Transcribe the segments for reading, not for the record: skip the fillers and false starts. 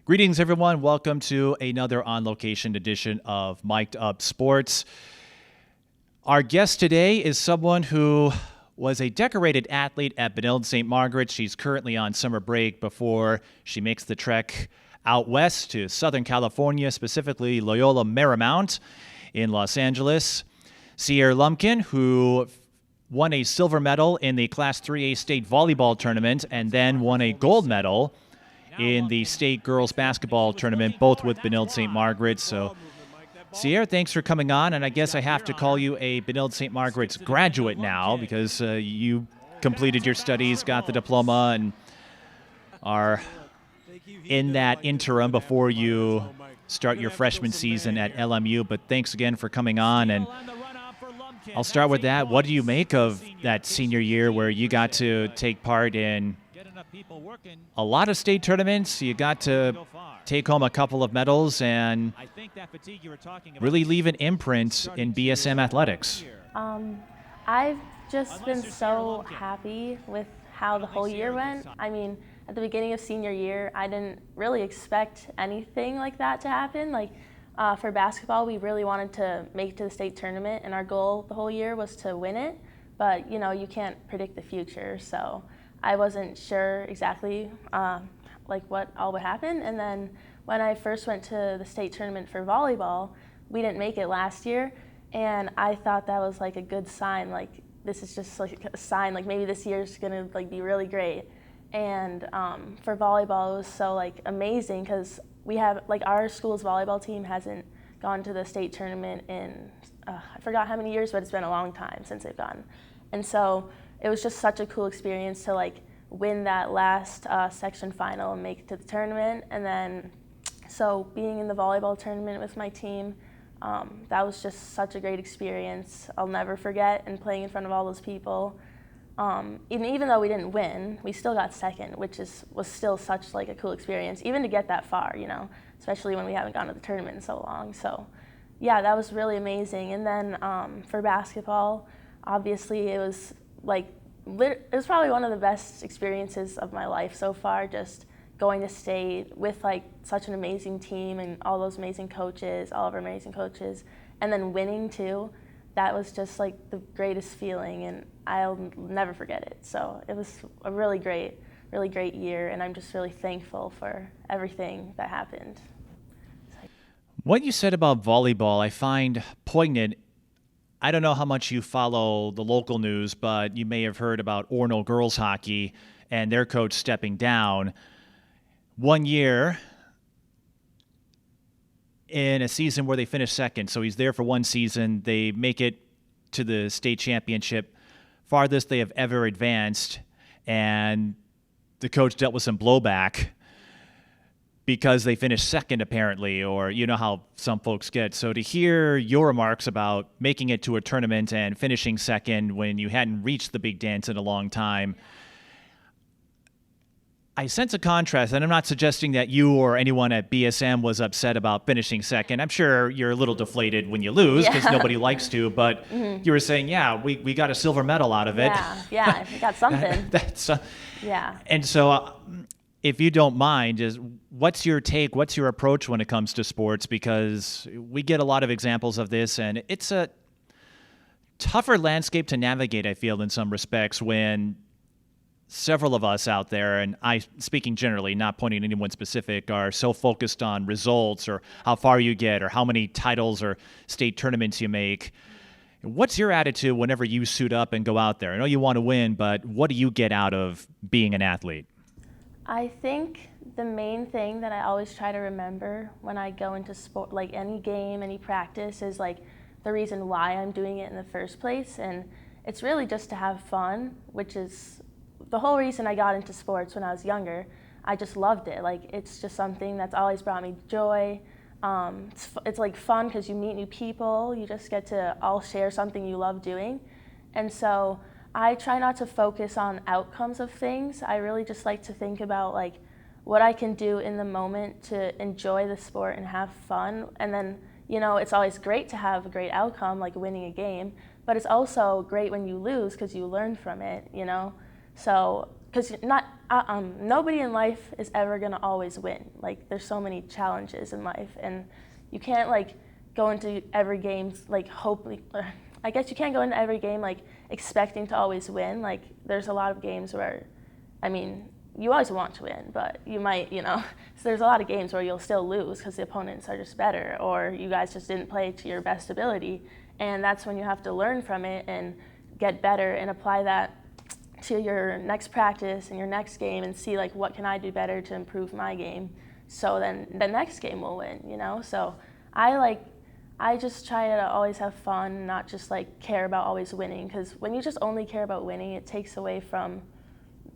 Greetings, everyone. Welcome to another on-location edition of Mic'd Up Sports. Our guest today is someone who was a decorated athlete at Benilde-St. Margaret. She's currently on summer break before she makes the trek out west to Southern California, specifically Loyola Marymount in Los Angeles. Sierre Lumpkin, who won a silver medal in the Class AAA state volleyball tournament and then won a gold medal in the state girls basketball tournament, both with Benilde-St. Margaret. So, Sierre, thanks for coming on, and I guess I have to call you a Benilde-St. Margaret's graduate now because you completed your studies, got the diploma, and are in that interim before you start your freshman season at LMU. But thanks again for coming on, and I'll start with that. What do you make of that senior year where you got to take part in a lot of state tournaments? You got to take home a couple of medals and really leave an imprint in BSM athletics. I've just been so happy with how the whole year went. I mean, at the beginning of senior year, I didn't really expect anything like that to happen. For basketball, we really wanted to make it to the state tournament, and our goal the whole year was to win it. But, you can't predict the future, so I wasn't sure exactly what all would happen. And then when I first went to the state tournament for volleyball, we didn't make it last year, and I thought that was a good sign. This is just a sign, maybe this year's gonna be really great. And for volleyball, it was so amazing because we have our school's volleyball team hasn't gone to the state tournament in I forgot how many years, but it's been a long time since they've gone. And so it was just such a cool experience to win that last section final and make it to the tournament. And then so being in the volleyball tournament with my team, that was just such a great experience. I'll never forget, and playing in front of all those people. Even though we didn't win, we still got second, which was still such a cool experience, even to get that far, especially when we haven't gone to the tournament in so long. So yeah, that was really amazing. And then for basketball, obviously it was it was probably one of the best experiences of my life so far, just going to state with such an amazing team and all those amazing coaches, all of our amazing coaches, and then winning too. That was just the greatest feeling, and I'll never forget it. So it was a really great year, and I'm just really thankful for everything that happened. What you said about volleyball, I find poignant. I don't know how much you follow the local news, but you may have heard about Orono girls hockey and their coach stepping down. 1 year in a season where they finished second, so he's there for one season. They make it to the state championship, farthest they have ever advanced, and the coach dealt with some blowback because they finished second, apparently, or you know how some folks get. So to hear your remarks about making it to a tournament and finishing second when you hadn't reached the big dance in a long time, I sense a contrast, and I'm not suggesting that you or anyone at BSM was upset about finishing second. I'm sure you're a little deflated when you lose because nobody likes to, but you were saying, we got a silver medal out of it. Yeah, we got something. Yeah. And so if you don't mind, what's your take, what's your approach when it comes to sports? Because we get a lot of examples of this, and it's a tougher landscape to navigate, I feel, in some respects, when several of us out there, and I, speaking generally, not pointing at anyone specific, are so focused on results or how far you get or how many titles or state tournaments you make. What's your attitude whenever you suit up and go out there? I know you want to win, but what do you get out of being an athlete? I think the main thing that I always try to remember when I go into sport, any game, any practice, is the reason why I'm doing it in the first place. And it's really just to have fun, which is the whole reason I got into sports when I was younger. I just loved it. It's just something that's always brought me joy. It's fun because you meet new people. You just get to all share something you love doing. And so I try not to focus on outcomes of things. I really just like to think about what I can do in the moment to enjoy the sport and have fun. And then, it's always great to have a great outcome, like winning a game, but it's also great when you lose because you learn from it, So, because nobody in life is ever gonna always win. Like, there's so many challenges in life, and you can't like go into every game like I guess you can't go into every game like expecting to always win. Like, there's a lot of games where, I mean, you always want to win, but you might, so there's a lot of games where you'll still lose because the opponents are just better, or you guys just didn't play to your best ability, and that's when you have to learn from it and get better and apply that to your next practice and your next game and see like what can I do better to improve my game, so then the next game will win, So I just try to always have fun, not just like care about always winning, because when you just only care about winning, it takes away from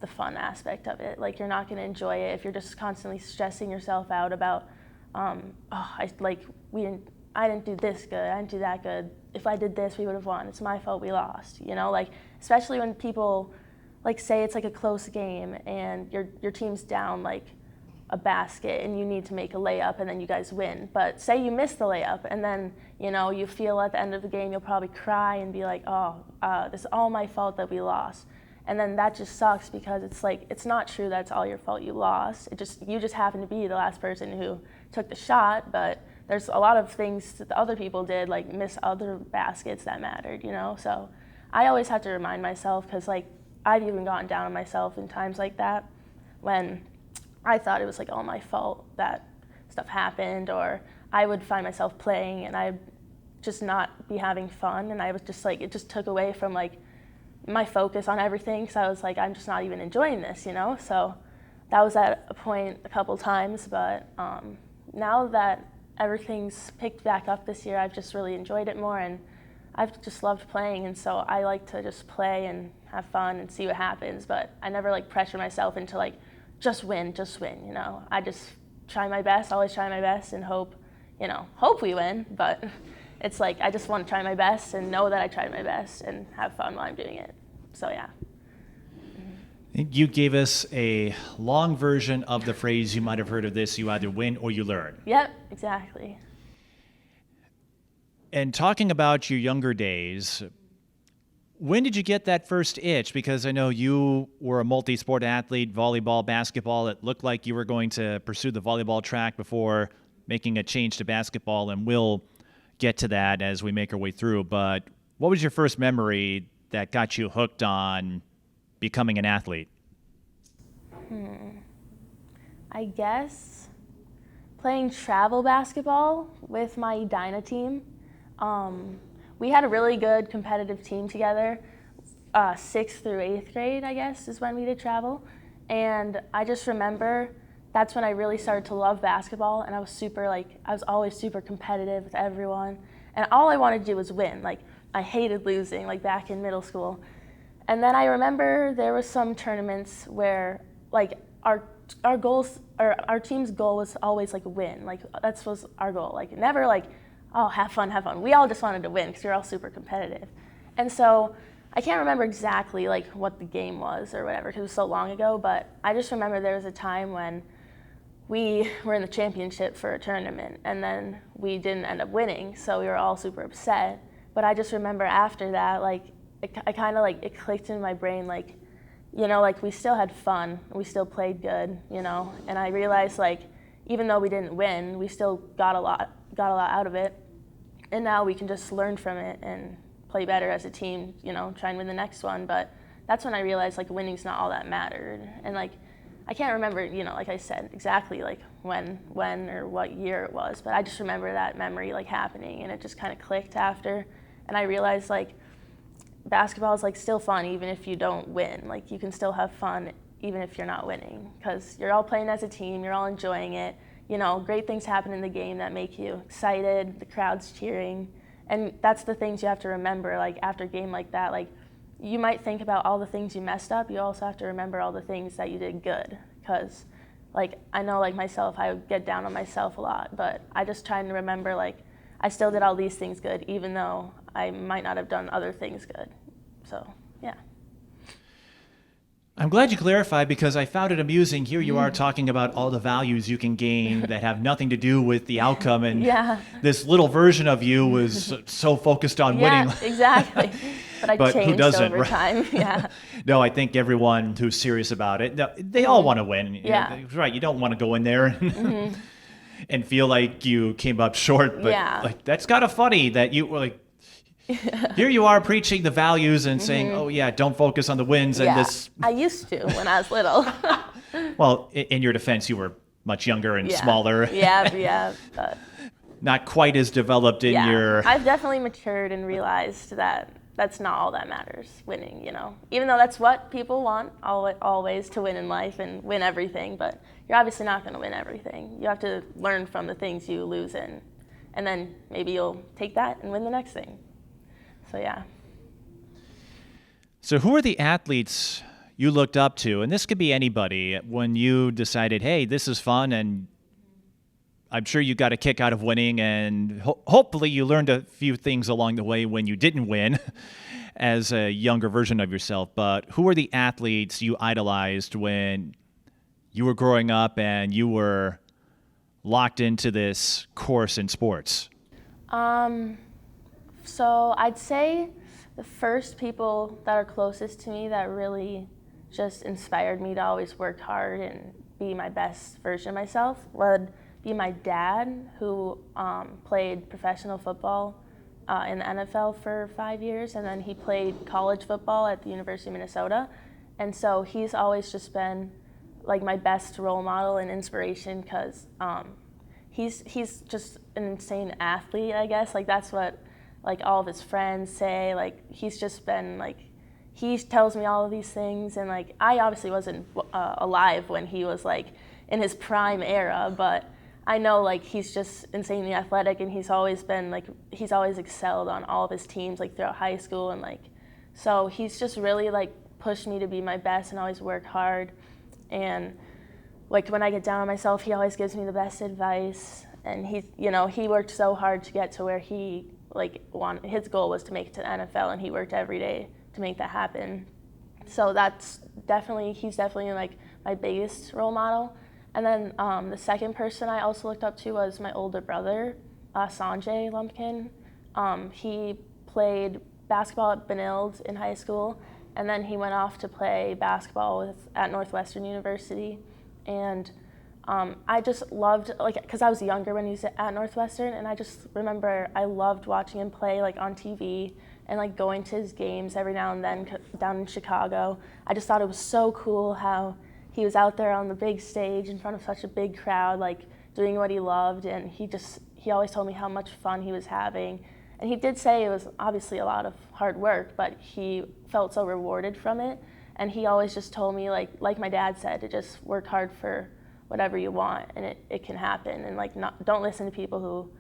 the fun aspect of it. Like, you're not going to enjoy it if you're just constantly stressing yourself out about, I didn't do this good, I didn't do that good. If I did this, we would have won. It's my fault we lost. Like, especially when people like say it's like a close game and your team's down like a basket and you need to make a layup and then you guys win. But say you miss the layup and then you feel at the end of the game you'll probably cry and be like, this is all my fault that we lost. And then that just sucks, because it's like, it's not true that it's all your fault you lost. You just happen to be the last person who took the shot, but there's a lot of things that the other people did, like miss other baskets that mattered, So I always have to remind myself, because like I've even gotten down on myself in times like that when I thought it was like all my fault that stuff happened, or I would find myself playing and I'd just not be having fun, and I was just like, it just took away from like my focus on everything, because I was like, I'm just not even enjoying this, So that was at a point a couple times, but now that everything's picked back up this year, I've just really enjoyed it more, and I've just loved playing, and so I like to just play and have fun and see what happens, but I never like pressure myself into like, just win, I just try my best, always try my best, and hope we win, but it's like, I just want to try my best and know that I tried my best and have fun while I'm doing it. So yeah. You gave us a long version of the phrase, you might have heard of this: you either win or you learn. Yep, exactly. And talking about your younger days, when did you get that first itch? Because I know you were a multi-sport athlete, volleyball, basketball. It looked like you were going to pursue the volleyball track before making a change to basketball, and we'll get to that as we make our way through. But what was your first memory that got you hooked on becoming an athlete? I guess playing travel basketball with my Edina team. We had a really good competitive team together. 6th through 8th grade, I guess, is when we did travel. And I just remember that's when I really started to love basketball, and I was always super competitive with everyone. And all I wanted to do was win. Like, I hated losing, like back in middle school. And then I remember there was some tournaments where like our goals, or our team's goal was always like win. Like, that was our goal. Like, never like, oh, have fun. We all just wanted to win because we were all super competitive. And so I can't remember exactly like what the game was or whatever, because it was so long ago, but I just remember there was a time when we were in the championship for a tournament, and then we didn't end up winning, so we were all super upset. But I just remember after that, like, it clicked in my brain, like, like we still had fun, we still played good, and I realized, like, even though we didn't win, we still got a lot out of it, and now we can just learn from it and play better as a team, try and win the next one. But that's when I realized, like, winning's not all that mattered, and like, I can't remember, like I said, exactly like when or what year it was, but I just remember that memory like happening, and it just kind of clicked after, and I realized like basketball is like still fun even if you don't win. Like, you can still have fun even if you're not winning, because you're all playing as a team, you're all enjoying it. Great things happen in the game that make you excited, the crowd's cheering, and that's the things you have to remember, like after a game like that. Like, you might think about all the things you messed up, you also have to remember all the things that you did good, because like, I know like myself, I would get down on myself a lot, but I just try to remember like I still did all these things good even though I might not have done other things good. So yeah. I'm glad you clarified because I found it amusing. Here you are talking about all the values you can gain that have nothing to do with the outcome, and Yeah. this little version of you was so focused on Yeah, winning. exactly. But I But who changed doesn't, over right? time. Yeah. No, I think everyone who's serious about it, no, they all want to win. Yeah. Right. You don't want to go in there and feel like you came up short, but Yeah. like that's kind of funny that you were like, here you are preaching the values and saying, oh yeah, don't focus on the wins and Yeah. this. I used to when I was little. Well, in your defense, you were much younger and Yeah. smaller, Yeah. But not quite as developed in yeah, your. I've definitely matured and realized that that's not all that matters, winning, Even though that's what people want, always to win in life and win everything, but you're obviously not going to win everything. You have to learn from the things you lose in, and then maybe you'll take that and win the next thing. So yeah. So who are the athletes you looked up to? And this could be anybody when you decided, hey, this is fun, and I'm sure you got a kick out of winning, and hopefully you learned a few things along the way when you didn't win as a younger version of yourself. But who are the athletes you idolized when you were growing up and you were locked into this course in sports? So I'd say the first people that are closest to me that really just inspired me to always work hard and be my best version of myself would be my dad, who played professional football in the NFL for 5 years, and then he played college football at the University of Minnesota. And so he's always just been like my best role model and inspiration because he's just an insane athlete, I guess. Like that's what like all of his friends say. Like he's just been like, he tells me all of these things, and like I obviously wasn't alive when he was like in his prime era, but I know like he's just insanely athletic, and he's always been like, he's always excelled on all of his teams like throughout high school, and like so he's just really like pushed me to be my best and always work hard. And like when I get down on myself, he always gives me the best advice, and he worked so hard to get to where he like his goal was to make it to the NFL, and he worked every day to make that happen. So he's definitely like my biggest role model. And then the second person I also looked up to was my older brother, Sierre Lumpkin. He played basketball at Benilde in high school, and then he went off to play basketball at Northwestern University. And I just loved, like, because I was younger when he was at Northwestern, and I just remember I loved watching him play like on TV and like going to his games every now and then down in Chicago. I just thought it was so cool how he was out there on the big stage in front of such a big crowd, like doing what he loved, and he always told me how much fun he was having. And he did say it was obviously a lot of hard work, but he felt so rewarded from it. And he always just told me, like my dad said, to just work hard for whatever you want, and it can happen. And like don't listen to people who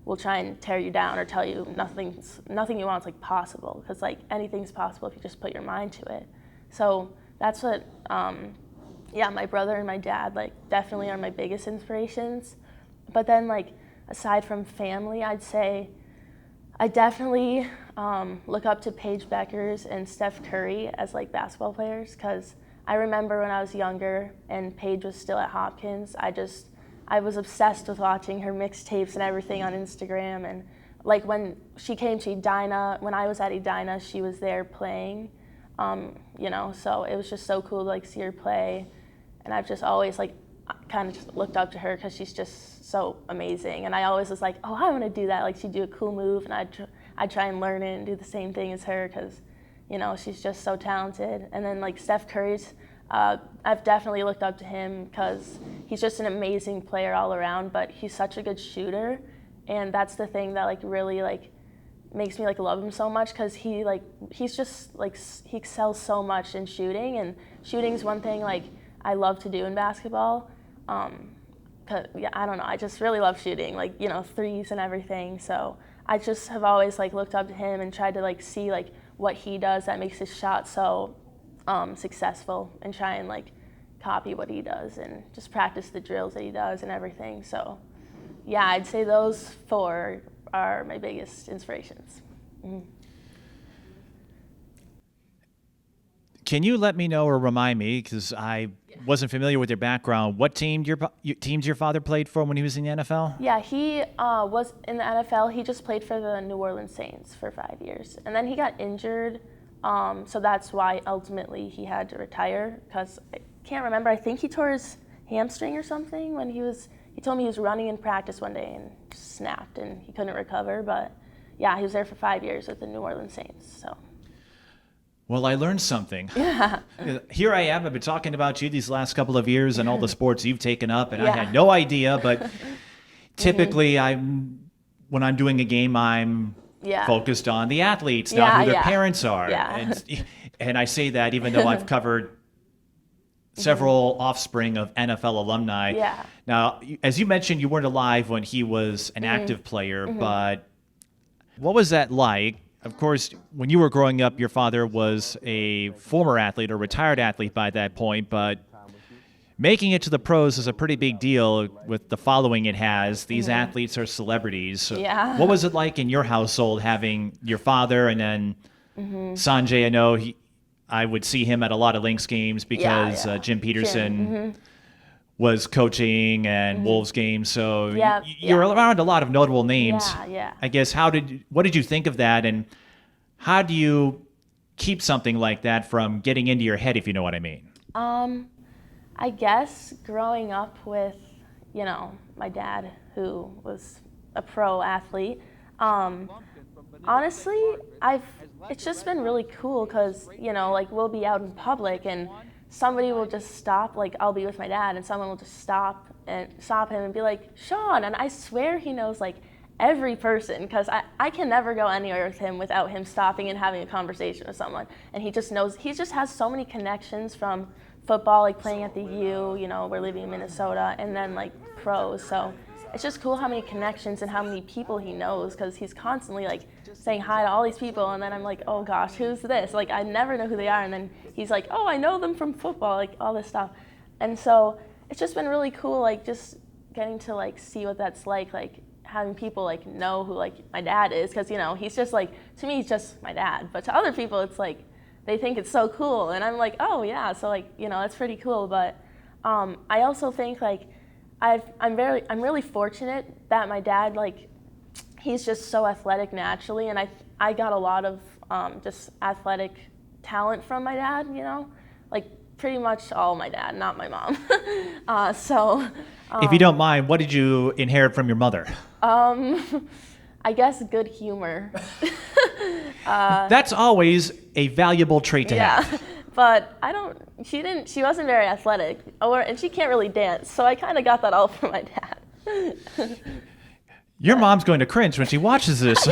will try and tear you down or tell you nothing you want is like possible, because like anything's possible if you just put your mind to it. So that's what my brother and my dad like definitely are my biggest inspirations. But then like aside from family, I'd say I definitely look up to Paige Beckers and Steph Curry as like basketball players, because I remember when I was younger and Paige was still at Hopkins, I was obsessed with watching her mixtapes and everything on Instagram. And like when she came to Edina, when I was at Edina, she was there playing, so it was just so cool to like see her play. And I've just always like kind of just looked up to her because she's just so amazing. And I always was like, oh, I want to do that. Like she'd do a cool move, and I'd try and learn it and do the same thing as her because, she's just so talented. And then like Steph Curry's, I've definitely looked up to him because he's just an amazing player all around, but he's such a good shooter. And that's the thing that like really like makes me like love him so much, because he's just like, he excels so much in shooting, and shooting's one thing like I love to do in basketball. I don't know, I just really love shooting, like, threes and everything. So I just have always like looked up to him and tried to like see like what he does that makes his shot so successful, and try and like copy what he does and just practice the drills that he does and everything. So yeah, I'd say those four are my biggest inspirations. Mm-hmm. Can you let me know or remind me, because I wasn't familiar with your background, what teams your father played for when he was in the NFL? Yeah, he was in the NFL. He just played for the New Orleans Saints for 5 years. And then he got injured, so that's why ultimately he had to retire, because I can't remember. I think he tore his hamstring or something when he told me he was running in practice one day and just snapped and he couldn't recover. But yeah, he was there for 5 years with the New Orleans Saints. So. Well, I learned something. Yeah. Here I am. I've been talking about you these last couple of years and all the sports you've taken up, and Yeah. I had no idea. But typically, when I'm doing a game, I'm focused on the athletes, not who their parents are. Yeah. And I say that even though I've covered several offspring of NFL alumni. Yeah. Now, as you mentioned, you weren't alive when he was an active player, but what was that like? Of course, when you were growing up, your father was a former athlete or retired athlete by that point, but making it to the pros is a pretty big deal with the following it has. These athletes are celebrities. So Yeah. what was it like in your household having your father and then Sanjay? I know I would see him at a lot of Lynx games because Jim Peterson was coaching and Wolves games. So you're around a lot of notable names. Yeah. I guess what did you think of that, and how do you keep something like that from getting into your head, if you know what I mean? I guess growing up with, my dad, who was a pro athlete, honestly, it's just been really cool because, we'll be out in public and somebody will just stop, I'll be with my dad and someone will just stop him and be like, Sean, and I swear he knows, every person, because I can never go anywhere with him without him stopping and having a conversation with someone. And he just knows, he just has so many connections from football, playing at the U, we're living in Minnesota, and then pros. So it's just cool how many connections and how many people he knows, because he's constantly saying hi to all these people, and then I'm like, oh gosh, who's this? I never know who they are, and then he's like, oh, I know them from football, all this stuff. And so it's just been really cool, just getting to see what that's like having people know who my dad is, because he's just to me he's just my dad, but to other people it's they think it's so cool, and I'm like, oh yeah, so it's pretty cool. But I also think I'm really fortunate that my dad he's just so athletic naturally, and I got a lot of just athletic talent from my dad, pretty much all my dad, not my mom. If you don't mind, what did you inherit from your mother? I guess good humor. That's always a valuable trait to have. But she wasn't very athletic, and she can't really dance, so I kind of got that all from my dad. Your mom's going to cringe when she watches this.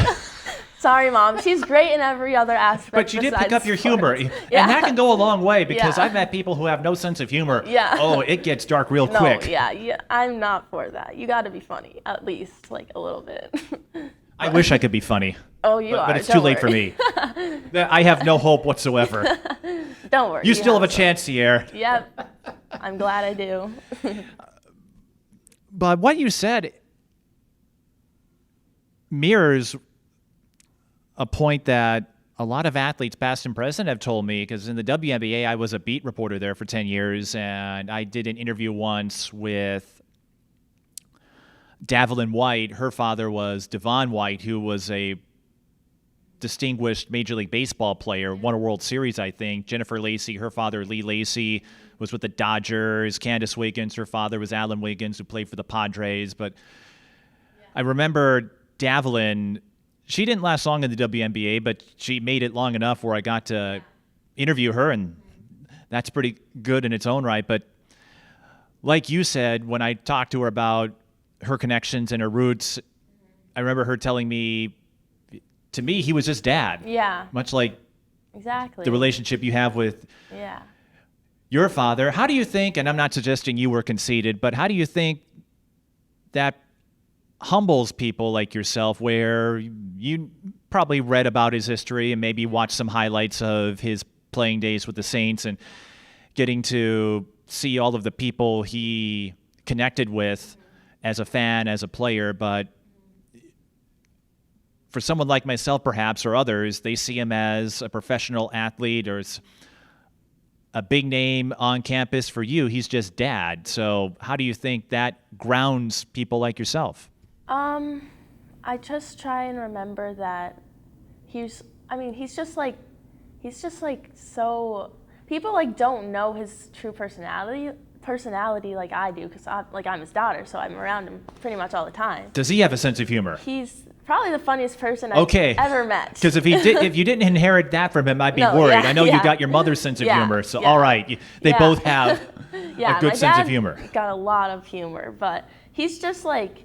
Sorry, Mom. She's great in every other aspect. But you did pick up your humor. And that can go a long way, because I've met people who have no sense of humor. Yeah. Oh, it gets dark real quick. Yeah. I'm not for that. You got to be funny, at least, a little bit. I wish I could be funny. Oh, you are. But it's too late for me. I have no hope whatsoever. Don't worry. You still have a chance, Sierre. Yep. I'm glad I do. But what you said mirrors a point that a lot of athletes, past and present, have told me, because in the WNBA, I was a beat reporter there for 10 years, and I did an interview once with Davelyn White. Her father was Devon White, who was a distinguished Major League Baseball player, won a World Series, I think. Jennifer Lacey, her father, Lee Lacey, was with the Dodgers. Candace Wiggins, her father was Alan Wiggins, who played for the Padres. But I remember Davelyn, she didn't last long in the WNBA, but she made it long enough where I got to interview her, and that's pretty good in its own right. But like you said, when I talked to her about her connections and her roots, I remember her telling me, to me, he was just dad. Yeah. Much like exactly the relationship you have with your father. How do you think, and I'm not suggesting you were conceited, but how do you think that humbles people like yourself, where you probably read about his history and maybe watched some highlights of his playing days with the Saints and getting to see all of the people he connected with as a fan, as a player, but for someone like myself, perhaps, or others, they see him as a professional athlete or a big name on campus. For you, he's just dad. So how do you think that grounds people like yourself? I just try and remember that he's just like so, people like don't know his true personality like I do, because I'm his daughter, so I'm around him pretty much all the time. Does he have a sense of humor? He's probably the funniest person I've ever met. Because if you didn't inherit that from him, I'd be worried. I know you got your mother's sense of humor, so all right, they both have a good sense of humor. Got a lot of humor, but he's just like,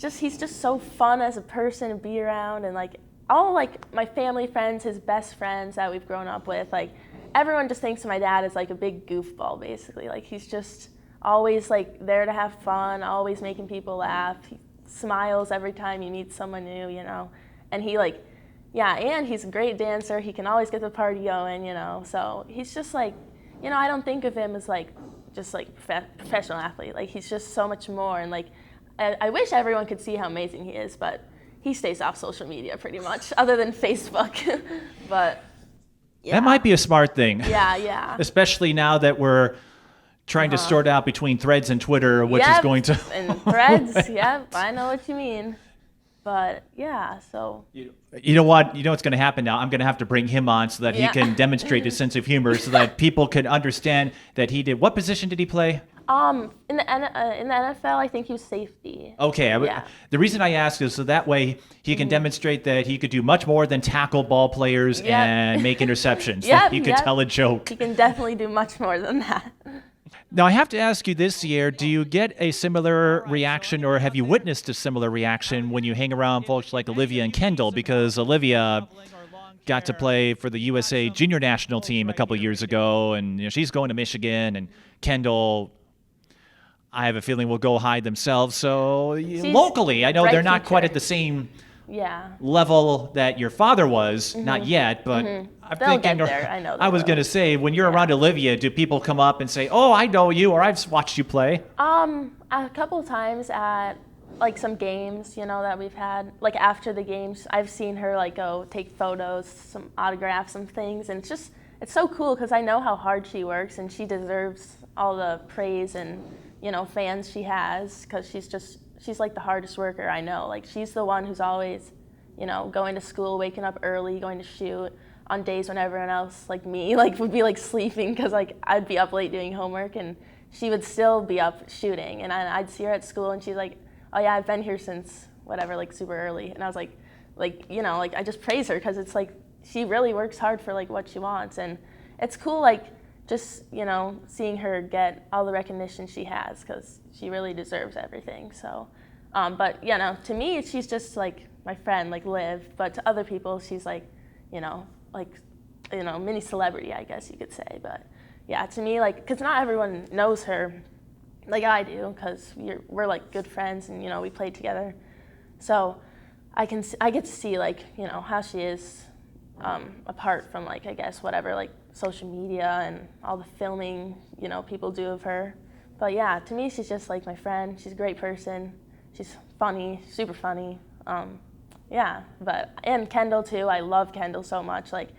he's just so fun as a person to be around, and like all like my family friends, his best friends that we've grown up with, like everyone just thinks of my dad as like a big goofball, basically. Like he's just always like there to have fun, always making people laugh. He smiles every time you meet someone new, you know. And he like, and he's a great dancer. He can always get the party going, you know. So he's just like, you know, I don't think of him as like just like professional athlete. Like he's just so much more. And like, I wish everyone could see how amazing he is, but he stays off social media pretty much, other than Facebook. But that might be a smart thing. Yeah. Especially now that we're trying to sort out between Threads and Twitter, which is going to. And Threads, I know what you mean. But yeah, so. You know what? You know what's going to happen now? I'm going to have to bring him on so that he can demonstrate his sense of humor, so that people can understand that he did. What position did he play? In the NFL, I think he was safety. Okay. The reason I ask is so that way he can demonstrate that he could do much more than tackle ball players and make interceptions. He could tell a joke. He can definitely do much more than that. Now, I have to ask you this year, do you get a similar reaction, or have you witnessed a similar reaction when you hang around folks like Olivia and Kendall? Because Olivia got to play for the USA junior national team a couple years ago, and she's going to Michigan, and Kendall, I have a feeling, will go high themselves. So locally, I know they're not quite at the same level that your father was, not yet, but I'm thinking, there. I know. I was going to say, when you're around Olivia, do people come up and say, "Oh, I know you," or "I've watched you play"? A couple times at like some games, you know, that we've had. Like after the games, I've seen her like go take photos, some autographs, some things, and it's so cool because I know how hard she works, and she deserves all the praise and, you know, fans she has, because she's like the hardest worker I know. Like she's the one who's always, you know, going to school, waking up early, going to shoot on days when everyone else, like me, like would be like sleeping, because like I'd be up late doing homework, and she would still be up shooting, and I'd see her at school, and she's like, "Oh yeah, I've been here since whatever, like super early," and I was like, you know, like I just praise her, because it's like she really works hard for like what she wants, and it's cool, like just, you know, seeing her get all the recognition she has, because she really deserves everything. So, but you know, to me, she's just like my friend, like Liv, but to other people, she's like, you know, mini celebrity, I guess you could say. But yeah, to me, like, because not everyone knows her like I do, because we're like good friends, and you know, we played together. So I get to see like, you know, how she is apart from like, I guess, whatever, like social media and all the filming, you know, people do of her. But yeah, to me, she's just like my friend. She's a great person. She's funny, super funny. And Kendall too. I love Kendall so much. Like,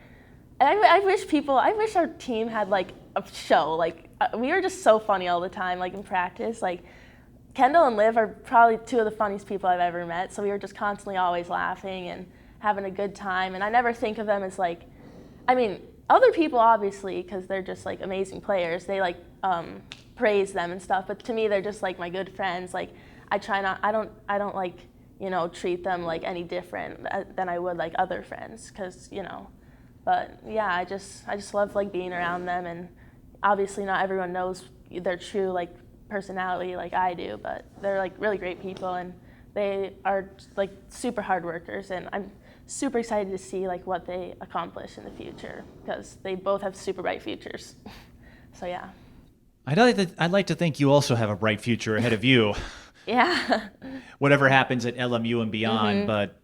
I wish our team had like a show. Like, we were just so funny all the time, like in practice. Like, Kendall and Liv are probably two of the funniest people I've ever met. So we were just constantly always laughing and having a good time. And I never think of them as like, I mean, other people obviously, because they're just like amazing players, they like praise them and stuff. But to me, they're just like my good friends. Like, I don't like, you know, treat them like any different than I would like other friends, because, you know. But yeah, I just love like being around them, and obviously not everyone knows their true like personality like I do, but they're like really great people, and they are like super hard workers, and I'm super excited to see like what they accomplish in the future, because they both have super bright futures. So yeah. I'd like to think you also have a bright future ahead of you. Yeah. Whatever happens at LMU and beyond, but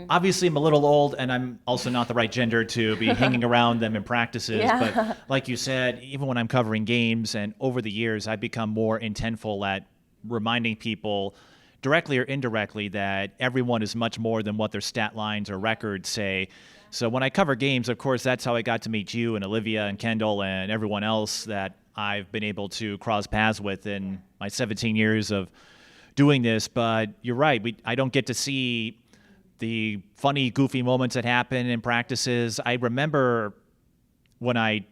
obviously I'm a little old, and I'm also not the right gender to be hanging around them in practices. But like you said, even when I'm covering games, and over the years, I've become more intentful at reminding people, directly or indirectly, that everyone is much more than what their stat lines or records say. So when I cover games, of course, that's how I got to meet you and Olivia and Kendall and everyone else that I've been able to cross paths with in my 17 years of doing this. But you're right. I don't get to see the funny, goofy moments that happen in practices. I remember when I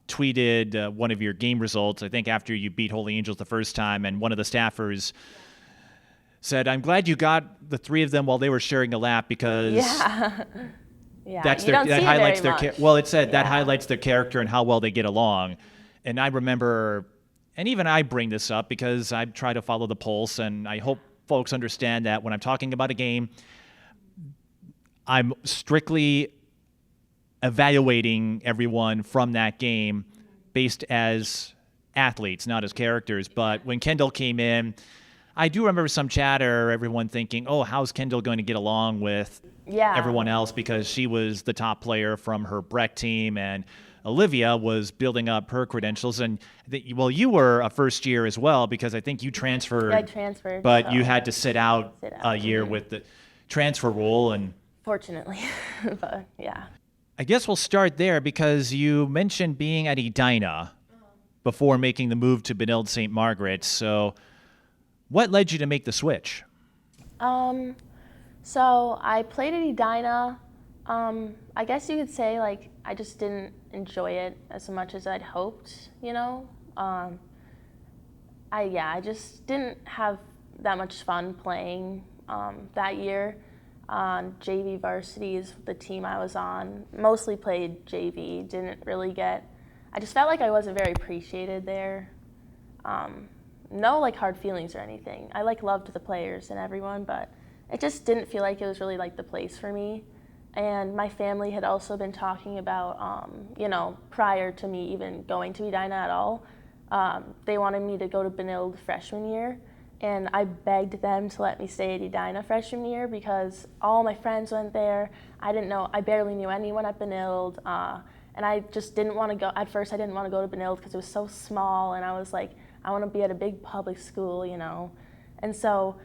tweeted one of your game results, I think after you beat Holy Angels the first time, and one of the staffers said, "I'm glad you got the three of them while they were sharing a lap because Yeah, that's you don't see that it highlights very their much. well, it said that Yeah. highlights their character and how well they get along." And I remember, and even I bring this up because I try to follow the pulse, and I hope folks understand that when I'm talking about a game, I'm strictly evaluating everyone from that game based as athletes, not as characters. But when Kendall came in, I do remember some chatter, everyone thinking, oh, how's Kendall going to get along with Yeah. everyone else, because she was the top player from her Breck team, and Olivia was building up her credentials. And well, you were a first year as well, because I think you transferred. Yeah, I transferred. But so you had to sit out a year with the transfer rule. And Fortunately. But yeah. I guess we'll start there, because you mentioned being at Edina before making the move to Benilde-St. Margaret. So what led you to make the switch? So I played at Edina. I guess you could say like I just didn't enjoy it as much as I'd hoped, you know. I just didn't have that much fun playing that year. JV varsity is the team I was on. Mostly played JV. Didn't really get. I just felt like I wasn't very appreciated there. No like hard feelings or anything. I like loved the players and everyone, but it just didn't feel like it was really like the place for me. And my family had also been talking about, you know, prior to me even going to Edina at all, they wanted me to go to Benilde freshman year. And I begged them to let me stay at Edina freshman year because all my friends went there. I barely knew anyone at Benilde. And I just didn't want to go. At first, I didn't want to go to Benilde because it was so small. And I was like, I want to be at a big public school, you know. And so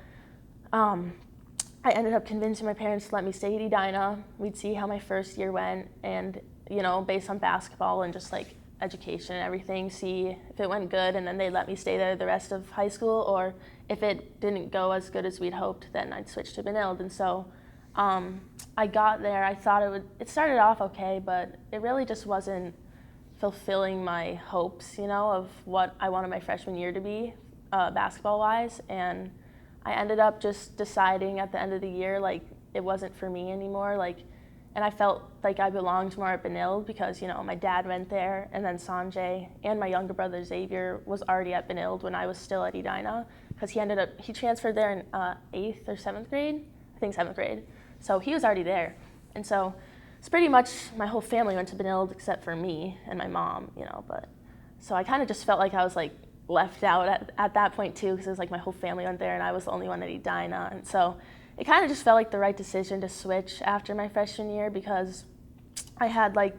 I ended up convincing my parents to let me stay at Edina. We'd see how my first year went. And, you know, based on basketball and just like education and everything, see if it went good, and then they'd let me stay there the rest of high school, or if it didn't go as good as we'd hoped, then I'd switch to Benilde. And so I got there. I thought it started off okay, but it really just wasn't fulfilling my hopes, you know, of what I wanted my freshman year to be, basketball-wise. And I ended up just deciding at the end of the year, like, it wasn't for me anymore, like, and I felt like I belonged more at Benilde because, you know, my dad went there, and then Sanjay and my younger brother Xavier was already at Benilde when I was still at Edina, because he transferred there in 8th or 7th grade, I think 7th grade. So he was already there. And so it's pretty much my whole family went to Benilde except for me and my mom, you know, but so I kind of just felt like I was like left out at that point too, because it was like my whole family went there and I was the only one at Edina. And so it kind of just felt like the right decision to switch after my freshman year, because I had like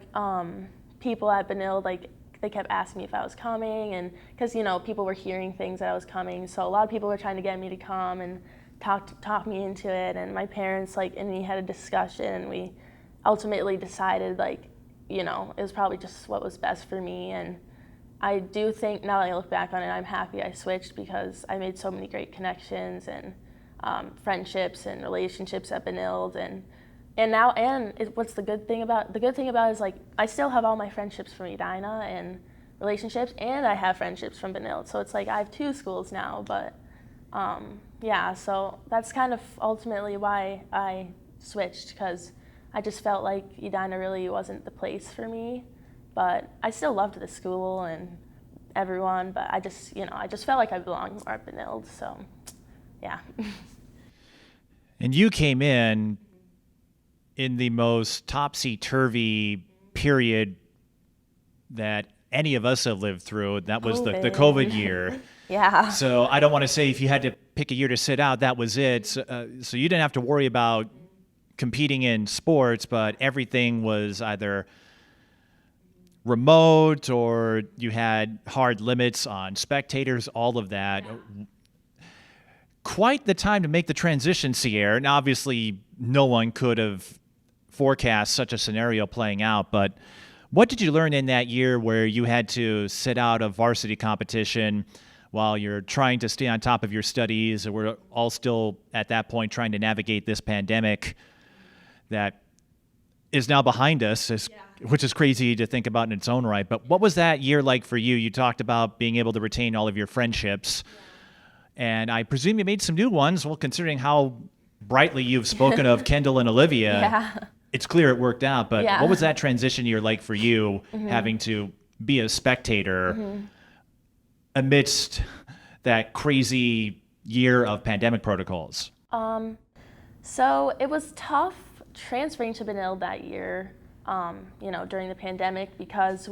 people at Benilde, like they kept asking me if I was coming, and because, you know, people were hearing things that I was coming, so a lot of people were trying to get me to come and talk me into it. And my parents and me had a discussion, and we ultimately decided, like, you know, it was probably just what was best for me. And I do think now that I look back on it, I'm happy I switched, because I made so many great connections and friendships and relationships at Benilde, what's the good thing about it is, like, I still have all my friendships from Edina and relationships, and I have friendships from Benilde, so it's like I have two schools now. But yeah, so that's kind of ultimately why I switched, because I just felt like Edina really wasn't the place for me. But I still loved the school and everyone, but I just felt like I belonged more at Benilde, so yeah. And you came in the most topsy-turvy period that any of us have lived through. That was the COVID year. Yeah. So I don't want to say if you had to pick a year to sit out, that was it. So you didn't have to worry about competing in sports, but everything was either remote or you had hard limits on spectators, all of that. Yeah. Quite the time to make the transition, Sierre. And obviously no one could have forecast such a scenario playing out, but what did you learn in that year where you had to sit out of varsity competition while you're trying to stay on top of your studies, and we're all still at that point trying to navigate this pandemic that is now behind us, which is crazy to think about in its own right. But what was that year like for you? You talked about being able to retain all of your friendships, and I presume you made some new ones. Well, considering how brightly you've spoken of Kendall and Olivia, it's clear it worked out. But what was that transition year like for you, having to be a spectator amidst that crazy year of pandemic protocols? So it was tough transferring to Benilde that year, during the pandemic, because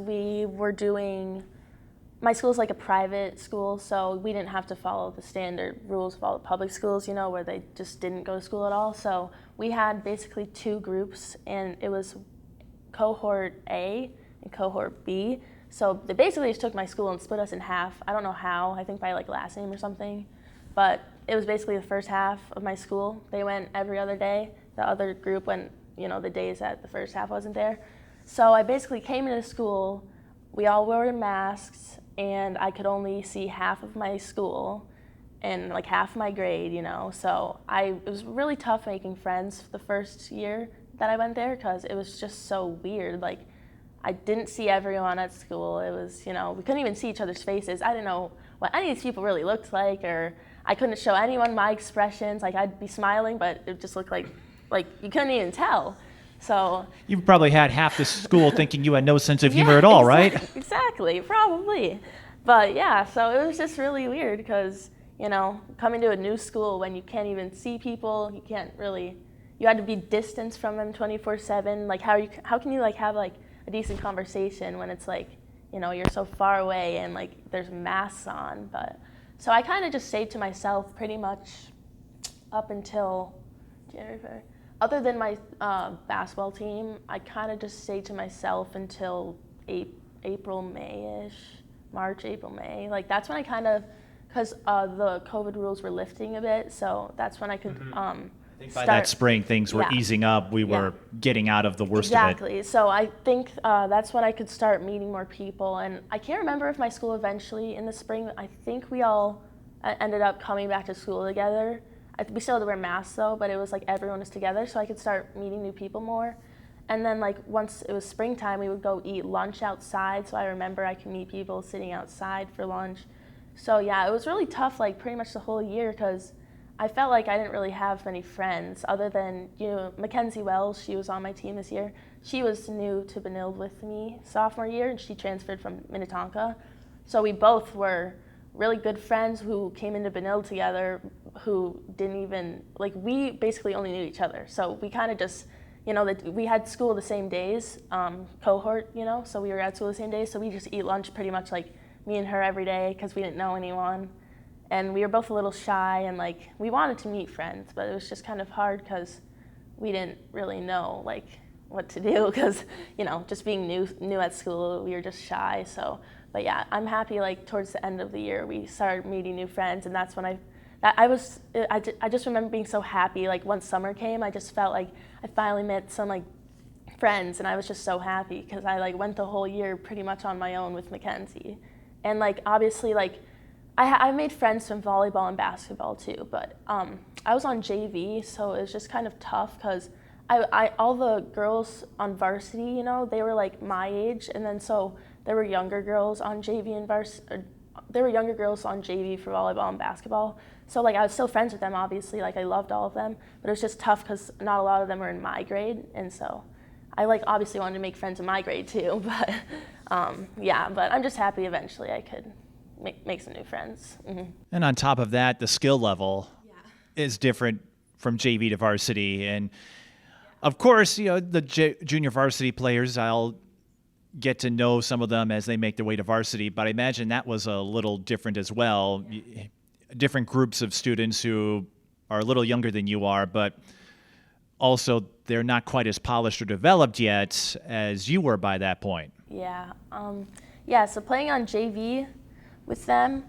my school's like a private school, so we didn't have to follow the standard rules of all the public schools, where they just didn't go to school at all. So we had basically two groups, and it was cohort A and cohort B. So they basically just took my school and split us in half. I don't know how, I think by like last name or something. But it was basically the first half of my school. They went every other day. The other group went, the days that the first half wasn't there. So I basically came into school, we all wore masks, and I could only see half of my school and like half my grade, So it was really tough making friends the first year that I went there, because it was just so weird. Like, I didn't see everyone at school. It was, we couldn't even see each other's faces. I didn't know what any of these people really looked like, or I couldn't show anyone my expressions. Like, I'd be smiling, but it just looked like you couldn't even tell. So You probably had half the school thinking you had no sense of humor at all, right? Exactly, probably. But yeah, so it was just really weird because, coming to a new school when you can't even see people, you had to be distanced from them 24/7. Like, how can you like have like a decent conversation when it's like, you're so far away and like there's masks on. But so I kind of just stayed to myself pretty much up until January, February. Other than my basketball team, I kind of just stayed to myself until April, May-ish, March, April, May. Like, that's when I kind of, because the COVID rules were lifting a bit, so that's when I could I think by that spring, things were easing up. We were getting out of the worst of it. Exactly. So I think that's when I could start meeting more people. And I can't remember if my school eventually, in the spring, I think we all ended up coming back to school together. We still had to wear masks though, but it was like everyone was together, so I could start meeting new people more. And then like once it was springtime, we would go eat lunch outside. So I remember I could meet people sitting outside for lunch. So yeah, it was really tough, like pretty much the whole year, because I felt like I didn't really have many friends other than, Mackenzie Wells. She was on my team this year. She was new to Benilde with me sophomore year, and she transferred from Minnetonka. So we both were really good friends who came into Benilde together, who didn't even, we basically only knew each other. So we kind of just, we had school the same days, cohort, so we were at school the same days. So we just eat lunch pretty much like me and her every day because we didn't know anyone. And we were both a little shy, and we wanted to meet friends, but it was just kind of hard because we didn't really know what to do because, just being new at school, we were just shy. So, but yeah, I'm happy towards the end of the year we started meeting new friends, and that's when I just remember being so happy. Once summer came, I just felt like I finally met some friends, and I was just so happy because I went the whole year pretty much on my own with Mackenzie, and obviously I made friends from volleyball and basketball too, but I was on JV, so it was just kind of tough because all the girls on varsity, they were my age, and then so there were younger girls on JV and there were younger girls on JV for volleyball and basketball. So I was still friends with them, obviously, I loved all of them, but it was just tough because not a lot of them were in my grade, and so I obviously wanted to make friends in my grade too, but but I'm just happy eventually I could make some new friends. Mm-hmm. And on top of that, the skill level is different from JV to varsity. And of course, the junior varsity players, I'll get to know some of them as they make their way to varsity, but I imagine that was a little different as well. Different groups of students who are a little younger than you are, but also they're not quite as polished or developed yet as you were by that point. Yeah. So playing on JV with them,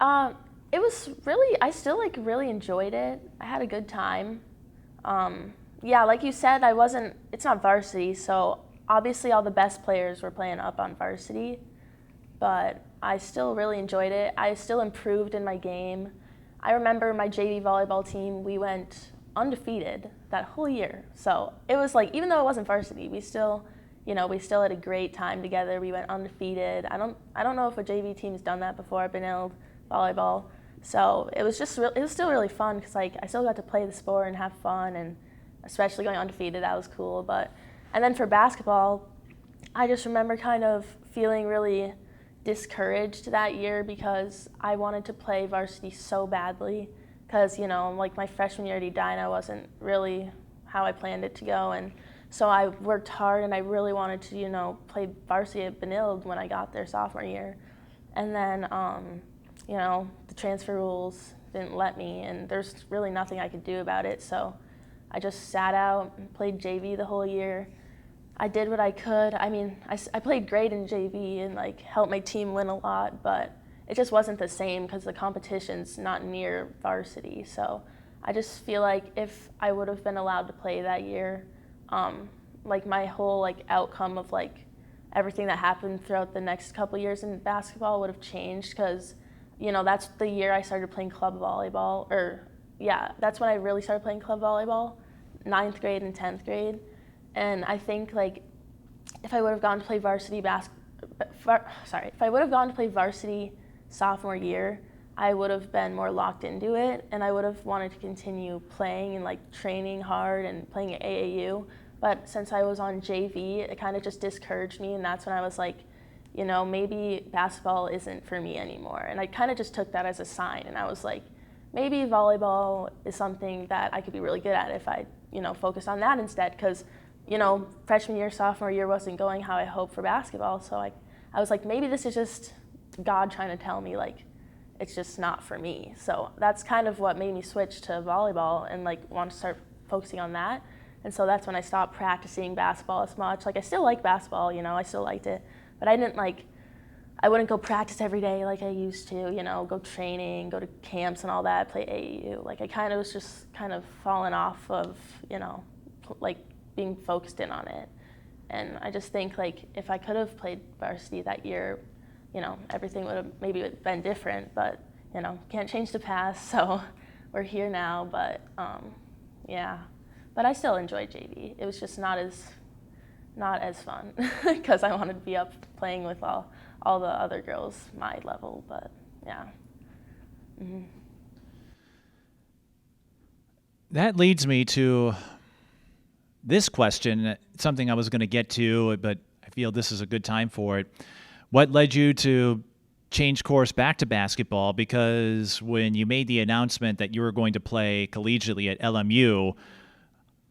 it was really, I still really enjoyed it. I had a good time. Yeah, like you said, it's not varsity, so obviously all the best players were playing up on varsity, but I still really enjoyed it. I still improved in my game. I remember my JV volleyball team, we went undefeated that whole year. So it was like, even though it wasn't varsity, we still had a great time together. We went undefeated. I don't know if a JV team's done that before, Benilde volleyball. So it was still really fun because like I still got to play the sport and have fun, and especially going undefeated, that was cool. And then for basketball, I just remember kind of feeling really discouraged that year because I wanted to play varsity so badly because, like my freshman year at Edina wasn't really how I planned it to go. And so I worked hard and I really wanted to, play varsity at Benilde when I got there sophomore year. And then, the transfer rules didn't let me, and there's really nothing I could do about it. So I just sat out and played JV the whole year. I did what I could. I mean, I played great in JV and like helped my team win a lot, but it just wasn't the same because the competition's not near varsity. So I just feel like if I would have been allowed to play that year, like my whole like outcome of like everything that happened throughout the next couple years in basketball would have changed because, that's the year I started playing club volleyball, that's when I really started playing club volleyball, 9th grade and 10th grade. And I think like if I would have gone to play varsity sophomore year, I would have been more locked into it, and I would have wanted to continue playing and like training hard and playing at AAU. But since I was on JV, it kind of just discouraged me, and that's when I was like, maybe basketball isn't for me anymore. And I kind of just took that as a sign, and I was like, maybe volleyball is something that I could be really good at if I, focused on that instead, because freshman year, sophomore year wasn't going how I hoped for basketball. So I was like, maybe this is just God trying to tell me like it's just not for me. So that's kind of what made me switch to volleyball and like want to start focusing on that. And so that's when I stopped practicing basketball as much. Like I still like basketball, I still liked it, but I wouldn't go practice every day like I used to, go training, go to camps and all that, play AAU. Like I kind of was just kind of falling off of, like being focused in on it. And I just think like if I could have played varsity that year, everything would have maybe been different, but can't change the past, so we're here now. But but I still enjoyed JV. It was just not as fun because I wanted to be up playing with all the other girls my level. But yeah. Mm-hmm. That leads me to this question, something I was going to get to, but I feel this is a good time for it. What led you to change course back to basketball? Because when you made the announcement that you were going to play collegiately at LMU,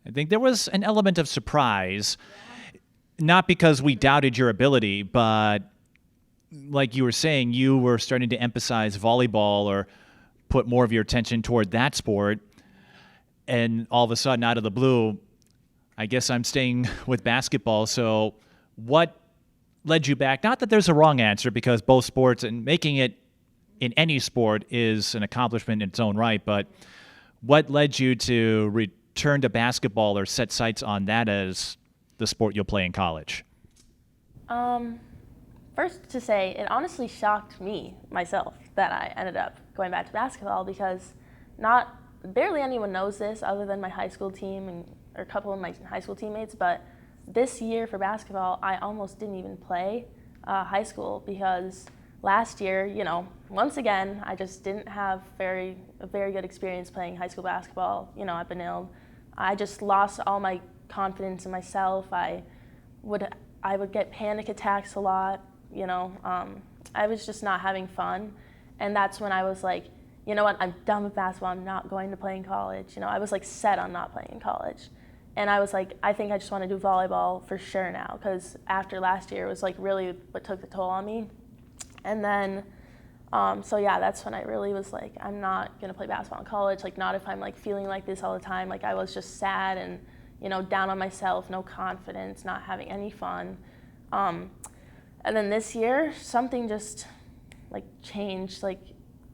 I think there was an element of surprise, not because we doubted your ability, but like you were saying, you were starting to emphasize volleyball or put more of your attention toward that sport, and all of a sudden, out of the blue, I guess I'm staying with basketball. So what led you back? Not that there's a wrong answer, because both sports and making it in any sport is an accomplishment in its own right, but what led you to return to basketball or set sights on that as the sport you'll play in college? First to say, it honestly shocked me, myself, that I ended up going back to basketball because barely anyone knows this other than my high school team or a couple of my high school teammates, but this year for basketball, I almost didn't even play high school because last year, once again, I just didn't have a very good experience playing high school basketball, at Benilde. I just lost all my confidence in myself. I would get panic attacks a lot, I was just not having fun. And that's when I was like, you know what, I'm done with basketball, I'm not going to play in college. I was like set on not playing in college. And I was like, I think I just want to do volleyball for sure now, because after last year, it was like really what took the toll on me. And then, that's when I really was like, I'm not going to play basketball in college, like not if I'm like feeling like this all the time. Like I was just sad and, down on myself, no confidence, not having any fun. And then this year, something just like changed. Like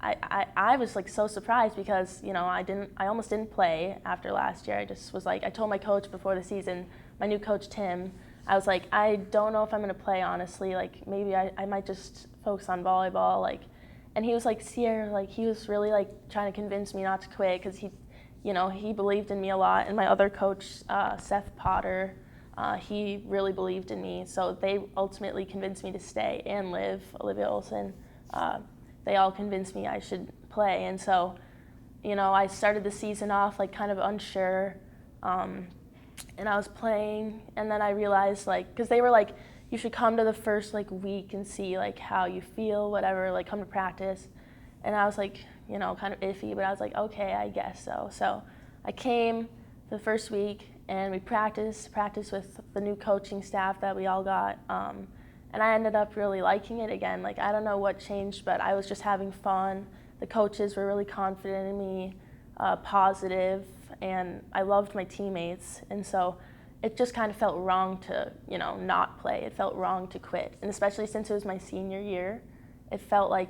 I was like so surprised because, I almost didn't play after last year. I just was like, I told my coach before the season, my new coach, Tim, I was like, I don't know if I'm going to play, honestly. Like, maybe I might just focus on volleyball. Like, and he was like, Sierre, like, he was really like trying to convince me not to quit because he believed in me a lot. And my other coach, Seth Potter, he really believed in me. So they ultimately convinced me to stay, and Olivia Olson. They all convinced me I should play. And so, I started the season off like kind of unsure. And I was playing, and then I realized, like, because they were like, you should come to the first like week and see like how you feel, whatever, like come to practice. And I was like, kind of iffy, but I was like, okay, I guess so. So I came the first week, and we practiced with the new coaching staff that we all got. And I ended up really liking it again. Like, I don't know what changed, but I was just having fun. The coaches were really confident in me, positive, and I loved my teammates. And so it just kind of felt wrong to, not play. It felt wrong to quit. And especially since it was my senior year, it felt like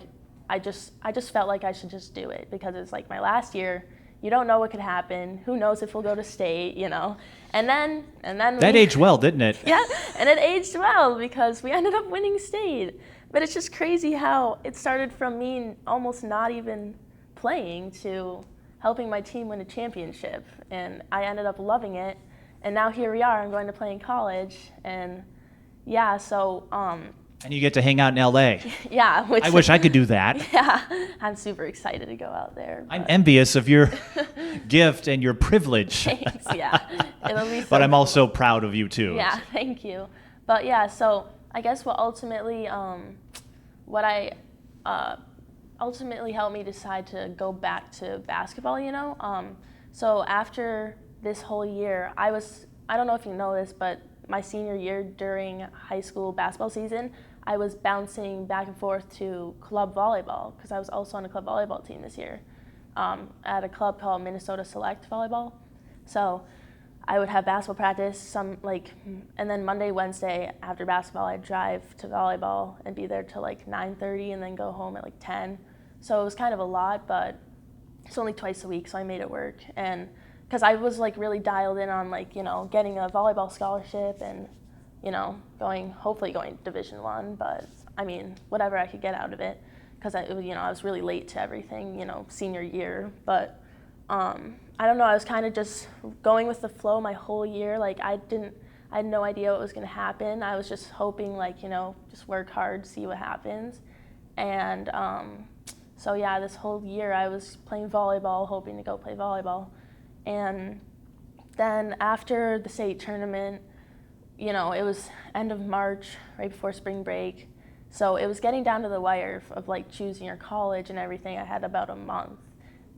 I just felt like I should just do it because it's like my last year. You don't know what could happen. Who knows if we'll go to state, And then That aged well, didn't it? Yeah, and it aged well because we ended up winning state. But it's just crazy how it started from me almost not even playing to helping my team win a championship. And I ended up loving it. And now here we are. I'm going to play in college. And yeah, so And you get to hang out in LA. yeah. I wish I could do that. Yeah, I'm super excited to go out there. I'm envious of your gift and your privilege. Thanks, yeah. It'll be so But I'm cool. also proud of you too. Yeah, thank you. But yeah, so I guess what ultimately ultimately helped me decide to go back to basketball, So after this whole year, I don't know if you know this, but my senior year during high school basketball season, I was bouncing back and forth to club volleyball because I was also on a club volleyball team this year at a club called Minnesota Select Volleyball. So I would have basketball practice, and then Monday, Wednesday after basketball, I'd drive to volleyball and be there till like 9:30 and then go home at like 10. So it was kind of a lot, but it's only twice a week, so I made it work. And because I was like really dialed in on getting a volleyball scholarship and hopefully going Division I, but I mean whatever I could get out of it because I was really late to everything senior year, but I don't know, I was kind of just going with the flow my whole year. Like I had no idea what was going to happen. I was just hoping just work hard, see what happens. And so yeah, this whole year I was playing volleyball, hoping to go play volleyball. And then after the state tournament, it was end of March, right before spring break. So it was getting down to the wire of choosing your college and everything. I had about a month.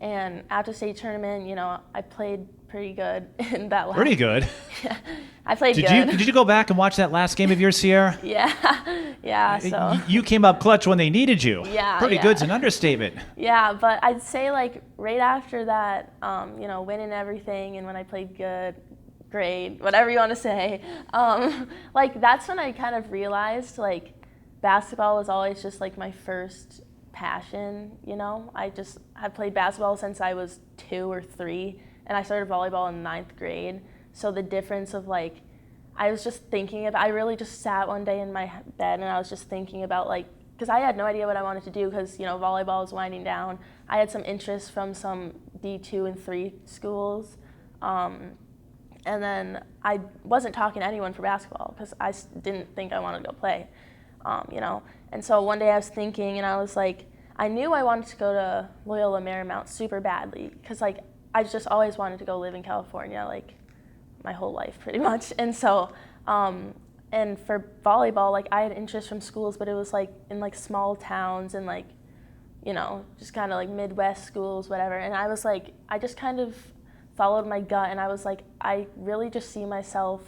And after state tournament, I played pretty good in that last. Pretty good. Yeah, I played good. Did you go back and watch that last game of yours, Sierre? Yeah. So you came up clutch when they needed you. Yeah. Pretty good's an understatement. Yeah, but I'd say right after that, winning everything, and when I played good, great, whatever you want to say, that's when I kind of realized basketball was always just my first passion. I've played basketball since I was 2 or 3, and I started volleyball in 9th grade. So the difference of I was just thinking about, I really just sat one day in my bed and I was just thinking about because I had no idea what I wanted to do because volleyball was winding down. I had some interest from some D2 and 3 schools, and then I wasn't talking to anyone for basketball because I didn't think I wanted to go play, And so one day I was thinking, and I was I knew I wanted to go to Loyola Marymount super badly because I just always wanted to go live in California my whole life pretty much. And so, and for volleyball, I had interest from schools, but it was in small towns and just kind of Midwest schools, whatever. And I was I just kind of followed my gut, and I was I really just see myself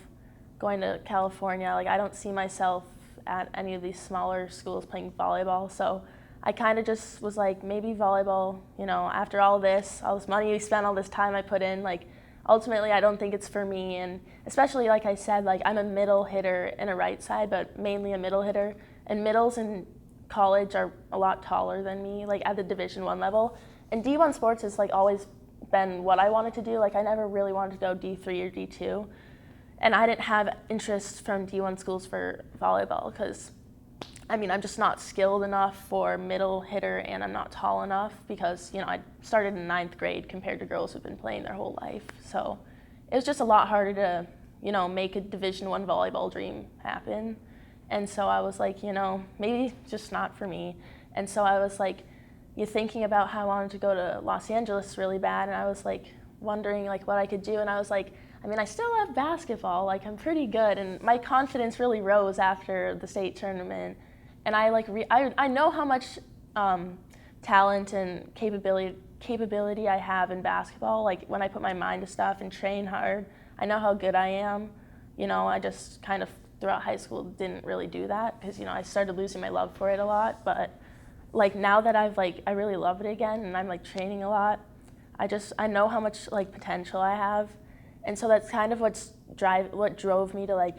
going to California. I don't see myself at any of these smaller schools playing volleyball. So I kind of just was maybe volleyball, after all this money we spent, all this time I put in, ultimately I don't think it's for me. And especially like I said, I'm a middle hitter and a right side, but mainly a middle hitter. And middles in college are a lot taller than me, like at the Division I level. And D1 sports has like always been what I wanted to do. Like I never really wanted to go D3 or D2. And I didn't have interest from D1 schools for volleyball because, I mean, I'm just not skilled enough for middle hitter, and I'm not tall enough because, you know, I started in 9th grade compared to girls who've been playing their whole life. So it was just a lot harder to, you know, make a Division I volleyball dream happen. And so I was like, you know, maybe just not for me. And so I was like, thinking about how I wanted to go to Los Angeles really bad, and I was like wondering like what I could do, and I was like, I mean, I still have basketball, like I'm pretty good, and my confidence really rose after the state tournament. And I like I know how much talent and capability I have in basketball. Like when I put my mind to stuff and train hard, I know how good I am. You know, I just kind of throughout high school didn't really do that because, you know, I started losing my love for it a lot. But like now that I really love it again and I'm like training a lot, I know how much like potential I have. And so that's kind of what drove me to like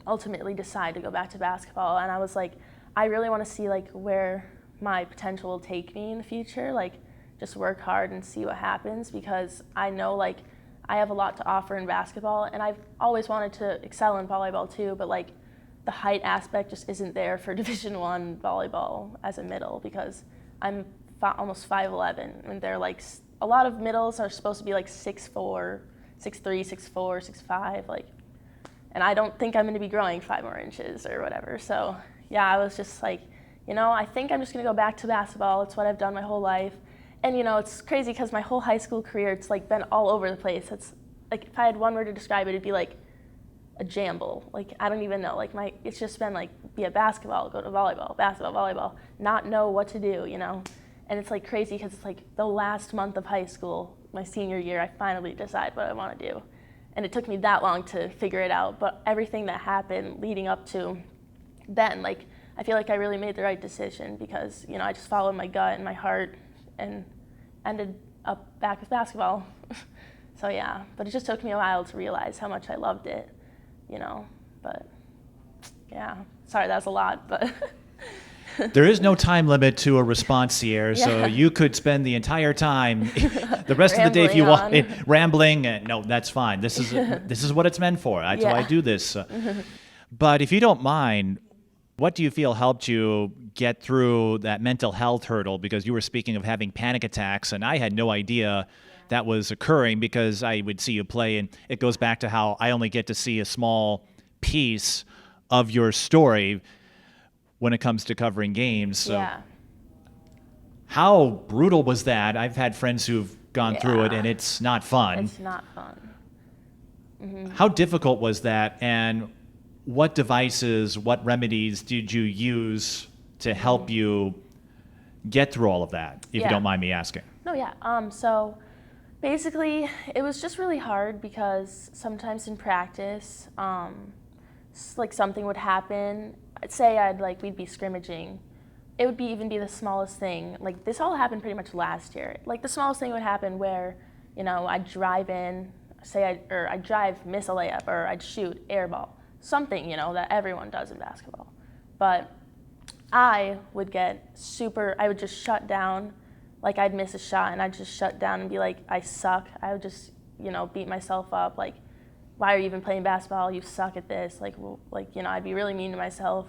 ultimately decide to go back to basketball. And I was like, I really want to see like where my potential will take me in the future, like just work hard and see what happens, because I know like I have a lot to offer in basketball, and I've always wanted to excel in volleyball too, but like the height aspect just isn't there for Division I volleyball as a middle, because I'm almost 5'11", and they're like, a lot of middles are supposed to be like 6'4", 6'3", 6'4", 6'5", like, and I don't think I'm going to be growing 5 more inches or whatever. So yeah, I was just like, you know, I think I'm just going to go back to basketball. It's what I've done my whole life. And you know, it's crazy because my whole high school career, it's like been all over the place. It's like, if I had one word to describe it, it'd be like a jamble. Like, I don't even know, like it's just been like, be at basketball, go to volleyball, basketball, volleyball, not know what to do, you know? And it's like crazy because it's like the last month of high school, my senior year, I finally decide what I want to do. And it took me that long to figure it out, but everything that happened leading up to then, like, I feel like I really made the right decision because, you know, I just followed my gut and my heart and ended up back with basketball. So yeah, but it just took me a while to realize how much I loved it, you know, but yeah, sorry, that was a lot, but. There is no time limit to a response, Sierre, so you could spend the entire time, the rest of the day if you want, rambling. No, that's fine. This is what it's meant for. That's why I do this. But if you don't mind, what do you feel helped you get through that mental health hurdle? Because you were speaking of having panic attacks, and I had no idea that was occurring because I would see you play, and it goes back to how I only get to see a small piece of your story when it comes to covering games. So how brutal was that? I've had friends who've gone through it, and it's not fun. It's not fun. Mm-hmm. How difficult was that, and what devices, what remedies did you use to help you get through all of that, if you don't mind me asking? No, yeah. So basically, it was just really hard because sometimes in practice, like something would happen. Say we'd be scrimmaging. It would even be the smallest thing. Like this all happened pretty much last year. Like the smallest thing would happen where, you know, I'd drive in, I'd drive, miss a layup, or I'd shoot, air ball. Something, you know, that everyone does in basketball. But I would just shut down, like I'd miss a shot and I'd just shut down and be like, I suck. I would just, you know, beat myself up, like, why are you even playing basketball? You suck at this. Like, you know, I'd be really mean to myself.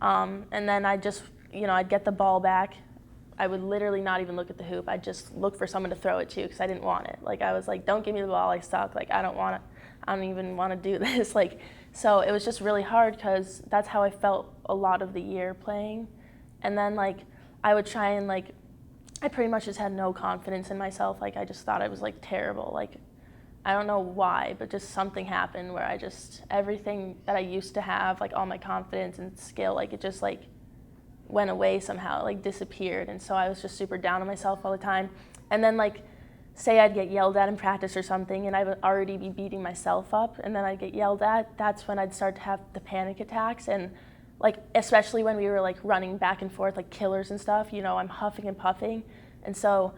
And then I'd just, you know, I'd get the ball back. I would literally not even look at the hoop. I'd just look for someone to throw it to because I didn't want it. Like, I was like, don't give me the ball. I suck. Like, I don't even want to do this. Like, so it was just really hard because that's how I felt a lot of the year playing. And then, like, I would try and, like, I pretty much just had no confidence in myself. Like, I just thought I was, like, terrible. Like, I don't know why, but just something happened where everything that I used to have, like all my confidence and skill, like it just like went away somehow, like disappeared. And so I was just super down on myself all the time. And then like, say I'd get yelled at in practice or something and I would already be beating myself up and then I'd get yelled at, that's when I'd start to have the panic attacks. And like, especially when we were like running back and forth, like killers and stuff, you know, I'm huffing and puffing. And so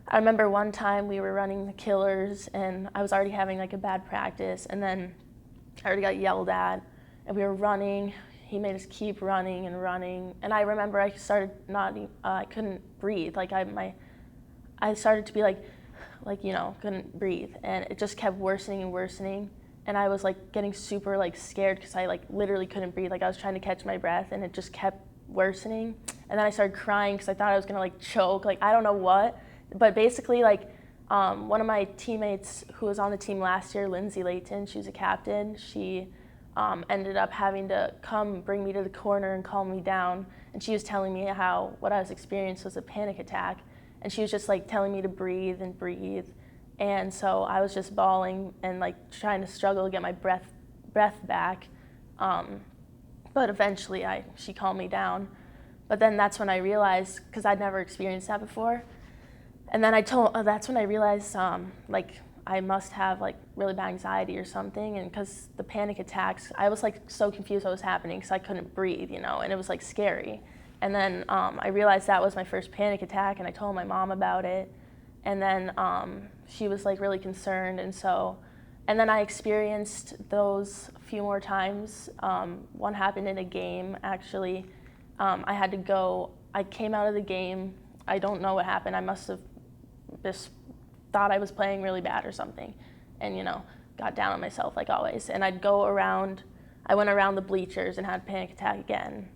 I remember one time we were running the killers and I was already having like a bad practice and then I already got yelled at and we were running, he made us keep running and running. And I remember I started I couldn't breathe. Like I started to be like, couldn't breathe. And it just kept worsening and worsening. And I was like getting super like scared because I like literally couldn't breathe. Like I was trying to catch my breath and it just kept worsening. And then I started crying because I thought I was gonna like choke. Like I don't know what, but basically like one of my teammates who was on the team last year, Lindsay Layton, she was a captain. She ended up having to come bring me to the corner and calm me down. And she was telling me how what I was experiencing was a panic attack. And she was just like telling me to breathe and breathe. And so I was just bawling and like trying to struggle to get my breath back. But eventually she calmed me down. But then that's when I realized, because I'd never experienced that before. And then that's when I realized like I must have like really bad anxiety or something. And because the panic attacks, I was like so confused what was happening because I couldn't breathe, and it was like scary. And then I realized that was my first panic attack, and I told my mom about it. And then she was like really concerned, and then I experienced those a few more times. One happened in a game, actually. I came out of the game. I don't know what happened. I must have just thought I was playing really bad or something, and got down on myself like always. And I went around the bleachers and had a panic attack again.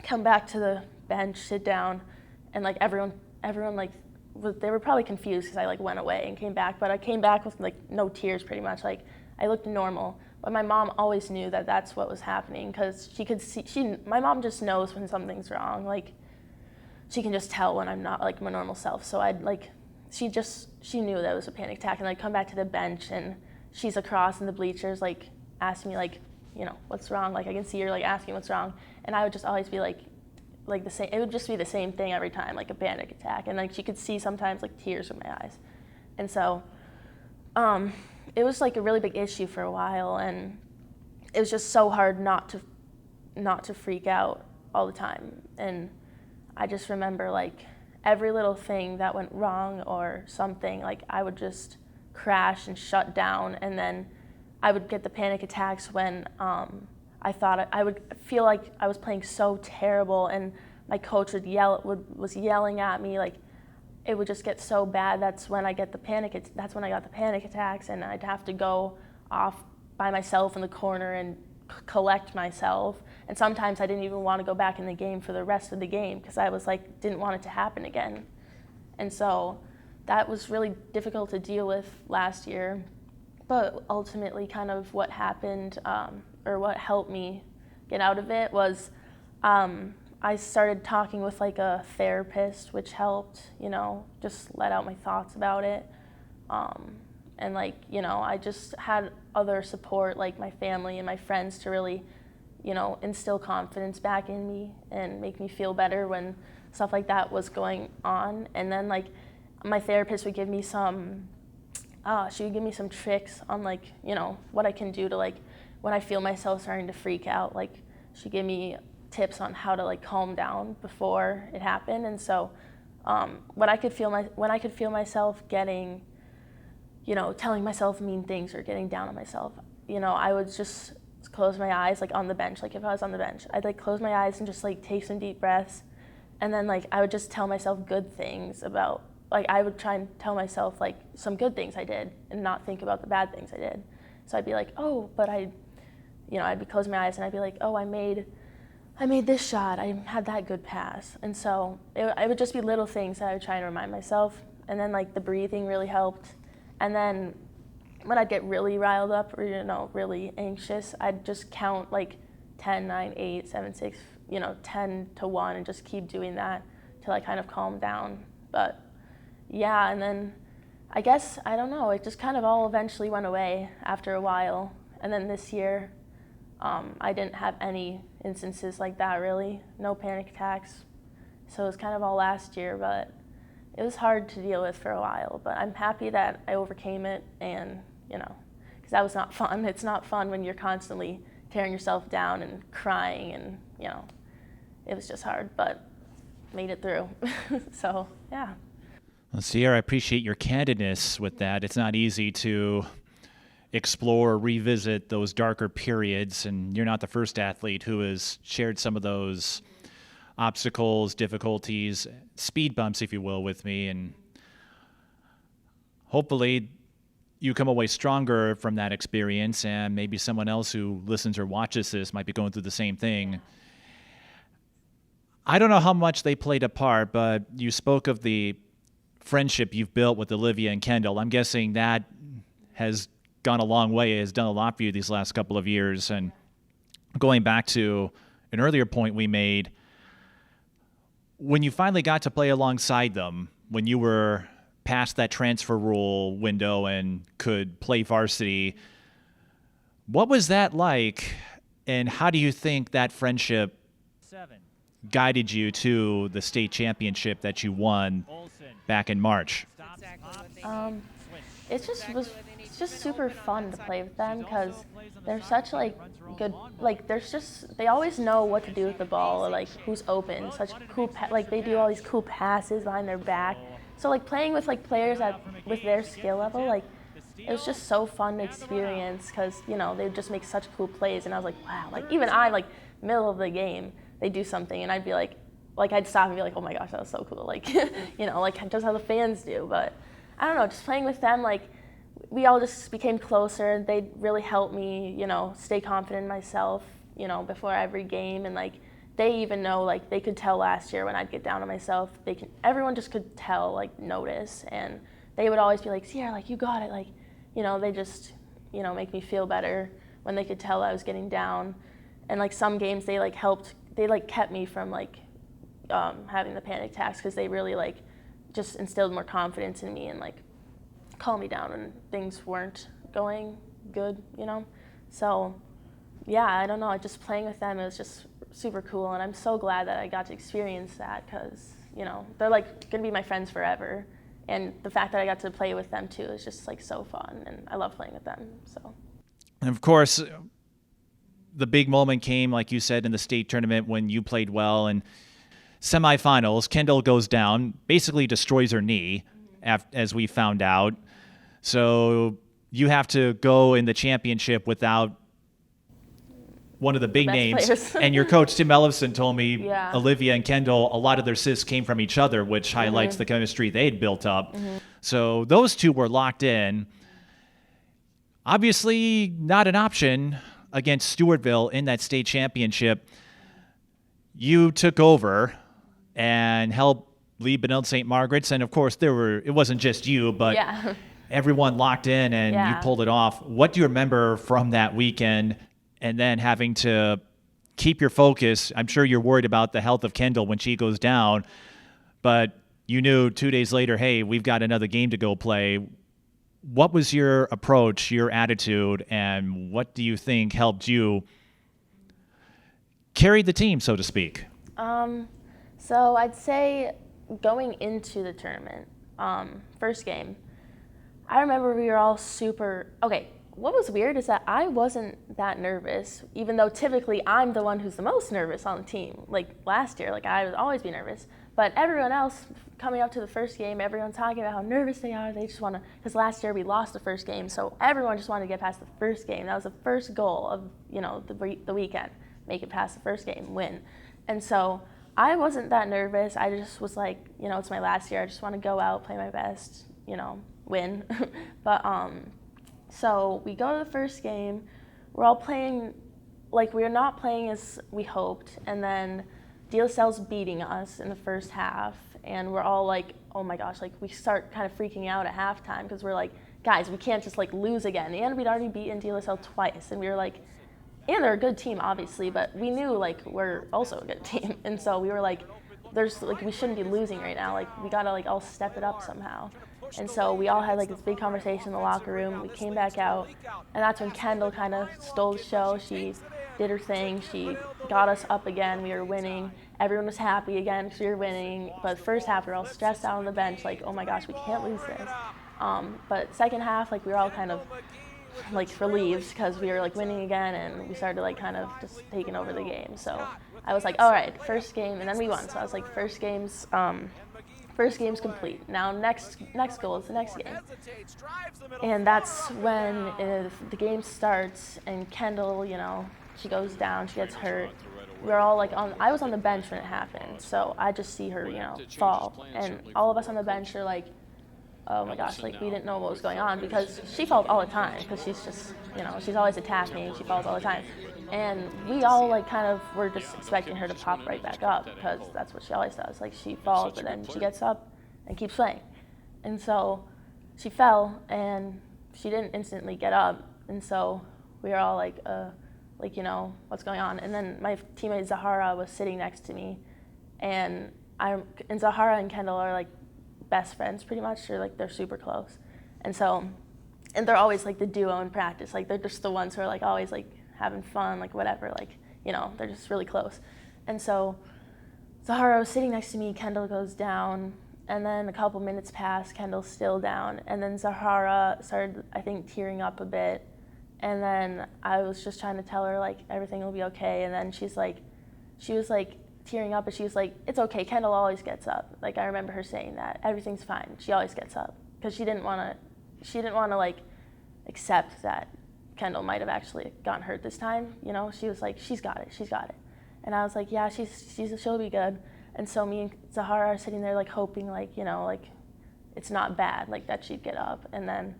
Come back to the bench, sit down, and like everyone like they were probably confused because I like went away and came back, but I came back with like no tears pretty much. Like I looked normal, but my mom always knew that that's what was happening because she could see. My mom just knows when something's wrong. Like she can just tell when I'm not like my normal self. So she knew that it was a panic attack, and I'd come back to the bench and she's across in the bleachers like asking me like, what's wrong? Like I can see her like asking what's wrong, and I would just always be like the same. It would just be the same thing every time, like a panic attack, and like she could see sometimes like tears in my eyes, and so it was like a really big issue for a while, and it was just so hard not to freak out all the time. And I just remember like every little thing that went wrong or something, like I would just crash and shut down, and then I would get the panic attacks when I thought I would feel like I was playing so terrible, and my coach was yelling at me. Like it would just get so bad. That's when I got the panic attacks, and I'd have to go off by myself in the corner and collect myself. And sometimes I didn't even want to go back in the game for the rest of the game because I was like didn't want it to happen again. And so that was really difficult to deal with last year. But ultimately, kind of what happened or what helped me get out of it was I started talking with like a therapist, which helped, just let out my thoughts about it. And like, I just had other support, like my family and my friends, to really, instill confidence back in me and make me feel better when stuff like that was going on. And then like my therapist would give me she would give me some tricks on like, what I can do to like, when I feel myself starting to freak out, like she'd give me tips on how to like calm down before it happened. And so when I could feel myself getting, telling myself mean things or getting down on myself, I would just close my eyes like on the bench. Like if I was on the bench, I'd like close my eyes and just like take some deep breaths. And then like I would just tell myself good things about, like I would try and tell myself like some good things I did and not think about the bad things I did. So I'd be like, oh, but I'd be closing my eyes and I'd be like, oh, I made this shot, I had that good pass. And so it would just be little things that I would try and remind myself. And then like the breathing really helped. And then when I'd get really riled up or, really anxious, I'd just count like 10, 9, 8, 7, 6, 10 to 1 and just keep doing that till I kind of calm down. But yeah, and then I guess, I don't know, it just kind of all eventually went away after a while. And then this year, I didn't have any instances like that really, no panic attacks. So it was kind of all last year, but it was hard to deal with for a while. But I'm happy that I overcame it, and, because that was not fun. It's not fun when you're constantly tearing yourself down and crying, and, it was just hard, but made it through. So, yeah. Well, Sierre, I appreciate your candidness with that. It's not easy to explore or revisit those darker periods, and you're not the first athlete who has shared some of those obstacles, difficulties, speed bumps, if you will, with me. And hopefully you come away stronger from that experience, and maybe someone else who listens or watches this might be going through the same thing. I don't know how much they played a part, but you spoke of the friendship you've built with Olivia and Kendall. I'm guessing that has gone a long way, has done a lot for you these last couple of years. And going back to an earlier point we made, when you finally got to play alongside them, when you were past that transfer rule window and could play varsity, what was that like, and how do you think that friendship guided you to the state championship that you won back in March? It's just super fun to play with them because they're such like good, like they always know what to do with the ball, or like who's open, such cool like they do all these cool passes behind their back. So like playing with like players with their skill level, like it was just so fun to experience because they would just make such cool plays, and I was like, wow, like even I, like middle of the game they do something and I'd be like I'd stop and be like, oh my gosh, that was so cool, like like just how the fans do. But I don't know, just playing with them, like we all just became closer. They really helped me, stay confident in myself, before every game. And like they even know, like they could tell last year when I'd get down on myself. Everyone just could tell, like notice, and they would always be like, Sierre, like you got it, like they just make me feel better when they could tell I was getting down. And like some games they like helped, they like kept me from like having the panic attacks because they really like just instilled more confidence in me and like calm me down when things weren't going good, So, yeah, I don't know. Just playing with them, it was just super cool, and I'm so glad that I got to experience that because, they're like gonna be my friends forever, and the fact that I got to play with them too is just like so fun, and I love playing with them. So. And of course, the big moment came, like you said, in the state tournament when you played well, and semifinals, Kendall goes down, basically destroys her knee, as we found out. So you have to go in the championship without one of the big names. And your coach, Tim Ellison, told me Olivia and Kendall, a lot of their assists came from each other, which highlights the chemistry they'd built up. So those two were locked in. Obviously not an option against Stewartville in that state championship. You took over and helped lead Benilde-St. Margaret's, and of course it wasn't just you, but everyone locked in, and you pulled it off. What do you remember from that weekend, and then having to keep your focus? I'm sure you're worried about the health of Kendall when she goes down, but you knew 2 days later, hey, we've got another game to go play. What was your approach, your attitude, and what do you think helped you carry the team, so to speak? So I'd say going into the tournament, first game, I remember we were all what was weird is that I wasn't that nervous, even though typically I'm the one who's the most nervous on the team. Like last year, like I would always be nervous. But everyone else coming up to the first game, everyone's talking about how nervous they are. They just want to, because last year we lost the first game, so everyone just wanted to get past the first game. That was the first goal of the weekend, make it past the first game, win. And so I wasn't that nervous. I just was like, it's my last year. I just want to go out, play my best, win. But so we go to the first game. We're all playing, like we're not playing as we hoped, and then DLSL's beating us in the first half, and we're all like, oh my gosh, like we start kind of freaking out at halftime because we're like, guys, we can't just like lose again. And we'd already beaten DLSL twice, and we were like, and they're a good team, obviously, but we knew like we're also a good team, and so we were like, we shouldn't be losing right now. Like we gotta like all step it up somehow. And so we all had like this big conversation in the locker room. We came back out, and that's when Kendall kind of stole the show. She did her thing. She got us up again. We were winning. Everyone was happy again because we were winning. But first half, we were all stressed out on the bench, like, oh my gosh, we can't lose this. But second half, like we were all kind of like relieved because we were like winning again, and we started like kind of just taking over the game. So I was like, all right, first game, and then we won. So I was like, first first game's complete. Now next goal is the next game. And that's when the game starts and Kendall, she goes down, she gets hurt. We're all like I was on the bench when it happened, so I just see her, fall. And all of us on the bench are like, oh my gosh, like we didn't know what was going on because she falls all the time because she's just, she's always attacking, she falls all the time. And we all like kind of were just expecting her to pop right back up because that's what she always does. Like she falls, but then she gets up and keeps playing. And so she fell and she didn't instantly get up. And so we were all like, what's going on? And then my teammate Zahara was sitting next to me, and Zahara and Kendall are like best friends pretty much, or like they're super close. And they're always like the duo in practice. Like they're just the ones who are like always like having fun, like whatever, like, they're just really close. And so Zahara was sitting next to me, Kendall goes down, and then a couple minutes pass, Kendall's still down, and then Zahara started, I think, tearing up a bit, and then I was just trying to tell her, like, everything will be okay, and then she was like, tearing up, and she was like, it's okay, Kendall always gets up. Like, I remember her saying that, everything's fine, she always gets up, because she didn't want to, like, accept that Kendall might have actually gotten hurt this time, She was like, she's got it. And I was like, yeah, she'll be good. And so me and Zahara are sitting there, like, hoping, like, like, it's not bad, like, that she'd get up. And then